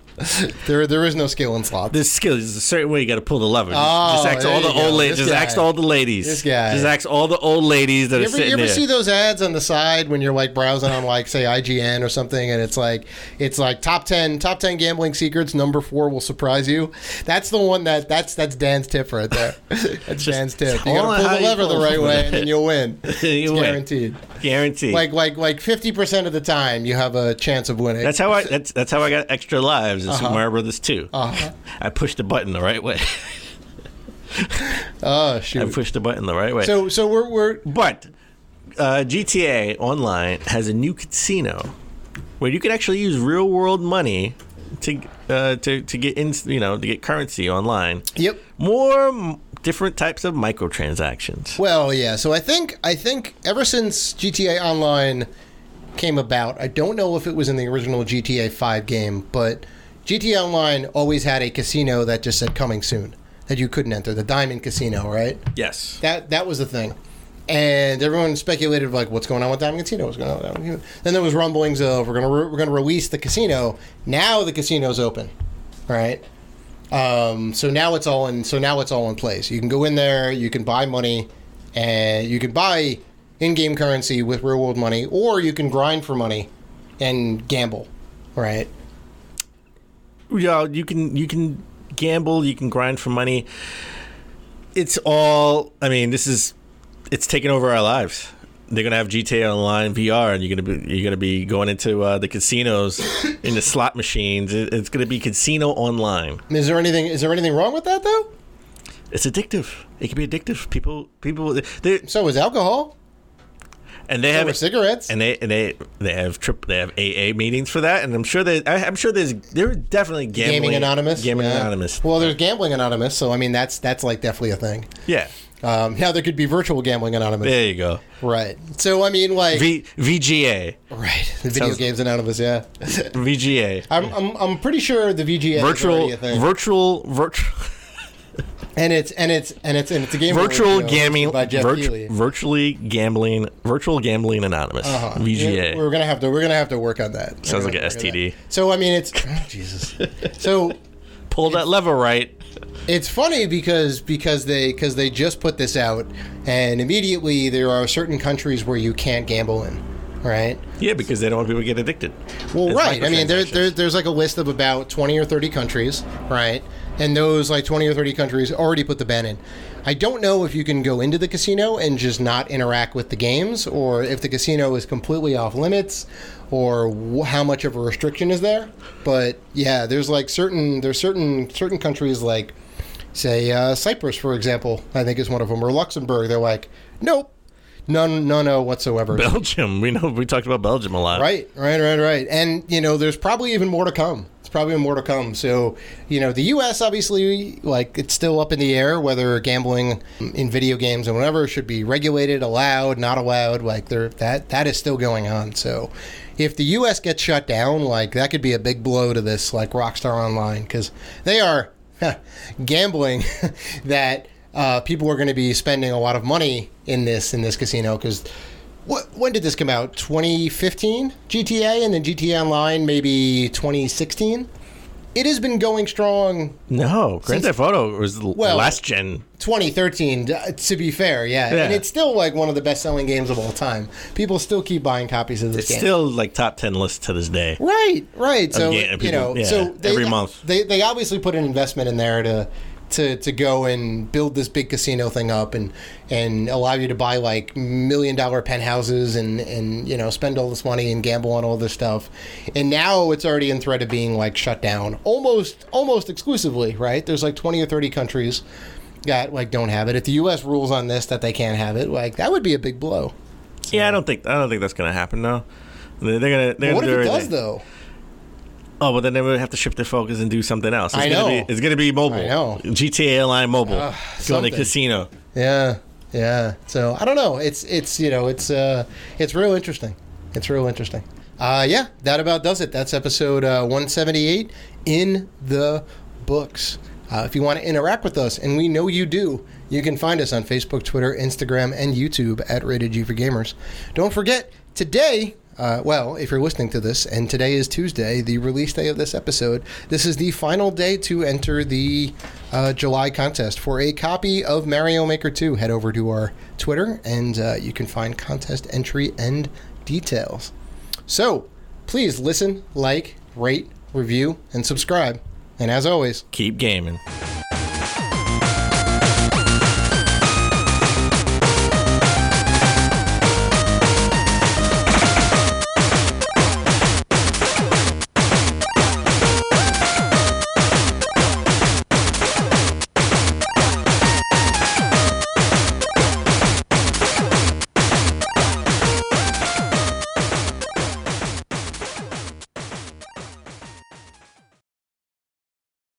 Speaker 3: There is no skill in slots.
Speaker 4: There's skill. There's a certain way you got to pull the lever.
Speaker 3: Oh,
Speaker 4: just ask all the old ladies. Just ask all the ladies.
Speaker 3: This guy.
Speaker 4: Just ask all the old ladies that are sitting there.
Speaker 3: You ever see those ads on the side when you're like browsing on like say IGN or something, and it's like top 10 gambling secrets. Number 4 will surprise you. That's the one that's Dan's tip right there. That's Dan's tip. You got to pull the lever the right way, and then you'll win. It's guaranteed.
Speaker 4: Guaranteed.
Speaker 3: Like 50% of the time, you have a chance of winning.
Speaker 4: That's how I got extra lives in Super Mario Brothers 2. I pushed the button the right way.
Speaker 3: Oh shoot!
Speaker 4: I pushed the button the right way.
Speaker 3: So we're
Speaker 4: But GTA Online has a new casino where you can actually use real world money to get in, to get currency online.
Speaker 3: Yep.
Speaker 4: More different types of microtransactions.
Speaker 3: Well, yeah. So I think ever since GTA Online came about, I don't know if it was in the original GTA 5 game, but GTA Online always had a casino that just said coming soon, that you couldn't enter, the Diamond Casino, right?
Speaker 4: Yes.
Speaker 3: That was the thing. And everyone speculated like, what's going on with Diamond Casino? What's going on with Diamond Casino? Then there was rumblings of we're gonna release the casino. Now the casino's open, right? So now it's all in place. You can go in there, you can buy money, and you can buy in-game currency with real world money, or you can grind for money and gamble, right?
Speaker 4: Yeah, you can gamble, you can grind for money. It's all. I mean, it's taking over our lives. They're gonna have GTA Online VR, and you're gonna be going into the casinos, in the slot machines. It's gonna be casino online.
Speaker 3: Is there anything wrong with that though?
Speaker 4: It's addictive. It can be addictive. People.
Speaker 3: So is alcohol.
Speaker 4: And they have
Speaker 3: cigarettes,
Speaker 4: and they have AA meetings for that, and I'm sure there's definitely
Speaker 3: Gaming Anonymous.
Speaker 4: Anonymous.
Speaker 3: Well, there's Gambling Anonymous, so I mean that's like definitely a thing.
Speaker 4: Yeah.
Speaker 3: Now there could be Virtual Gambling Anonymous.
Speaker 4: There you go.
Speaker 3: Right. So I mean, like
Speaker 4: VGA.
Speaker 3: Right. The Video Games Anonymous. Yeah.
Speaker 4: VGA.
Speaker 3: I'm pretty sure the VGA is already a thing.
Speaker 4: Virtual.
Speaker 3: And it's a game.
Speaker 4: Virtual gambling
Speaker 3: by Jeff Keighley.
Speaker 4: Virtual gambling Anonymous. VGA.
Speaker 3: We're gonna have to work on that.
Speaker 4: Sounds like an STD.
Speaker 3: So I mean, it's Jesus. So
Speaker 4: pull that lever right.
Speaker 3: It's funny because they just put this out, and immediately there are certain countries where you can't gamble in. Right?
Speaker 4: Yeah, because they don't want people to get addicted.
Speaker 3: Well, right. I mean, there's like a list of about 20 or 30 countries, right? And those like 20 or 30 countries already put the ban in. I don't know if you can go into the casino and just not interact with the games, or if the casino is completely off limits, or how much of a restriction is there. But yeah, there's certain countries like, say, Cyprus, for example, I think is one of them, or Luxembourg. They're like, nope. No whatsoever.
Speaker 4: Belgium. We talked about Belgium a lot.
Speaker 3: Right. And, there's probably even more to come. So, the U.S. obviously, like, it's still up in the air whether gambling in video games and whatever should be regulated, allowed, not allowed. Like, that is still going on. So, if the U.S. gets shut down, like, that could be a big blow to this, like, Rockstar Online, because they are gambling that people are going to be spending a lot of money in this casino, because when did this come out? 2015 GTA, and then GTA Online maybe 2016. It has been going strong.
Speaker 4: No, Grand Theft Auto was last gen.
Speaker 3: 2013, to be fair, yeah. And it's still like one of the best-selling games of all time. People still keep buying copies of this game.
Speaker 4: It's still like top 10 list to this day.
Speaker 3: Right. So
Speaker 4: so every month
Speaker 3: they obviously put an investment in there to go and build this big casino thing up and allow you to buy like $1 million penthouses and spend all this money and gamble on all this stuff. And now it's already in threat of being like shut down almost exclusively, right? There's like 20 or 30 countries that like don't have it. If the US rules on this that they can't have it, like that would be a big blow. So,
Speaker 4: yeah, I don't think that's going to happen though. They're
Speaker 3: what if it does though?
Speaker 4: Oh, but then they would have to shift their focus and do something else. It's going to be mobile.
Speaker 3: I know.
Speaker 4: GTA Online mobile. Going to casino.
Speaker 3: Yeah. So I don't know. It's real interesting. Yeah, that about does it. That's episode 178 in the books. If you want to interact with us, and we know you do, you can find us on Facebook, Twitter, Instagram, and YouTube at Rated G for Gamers. Don't forget, today, well, if you're listening to this, and today is Tuesday, the release day of this episode, this is the final day to enter the July contest. For a copy of Mario Maker 2, head over to our Twitter, and you can find contest entry and details. So, please listen, like, rate, review, and subscribe. And as always,
Speaker 4: keep gaming.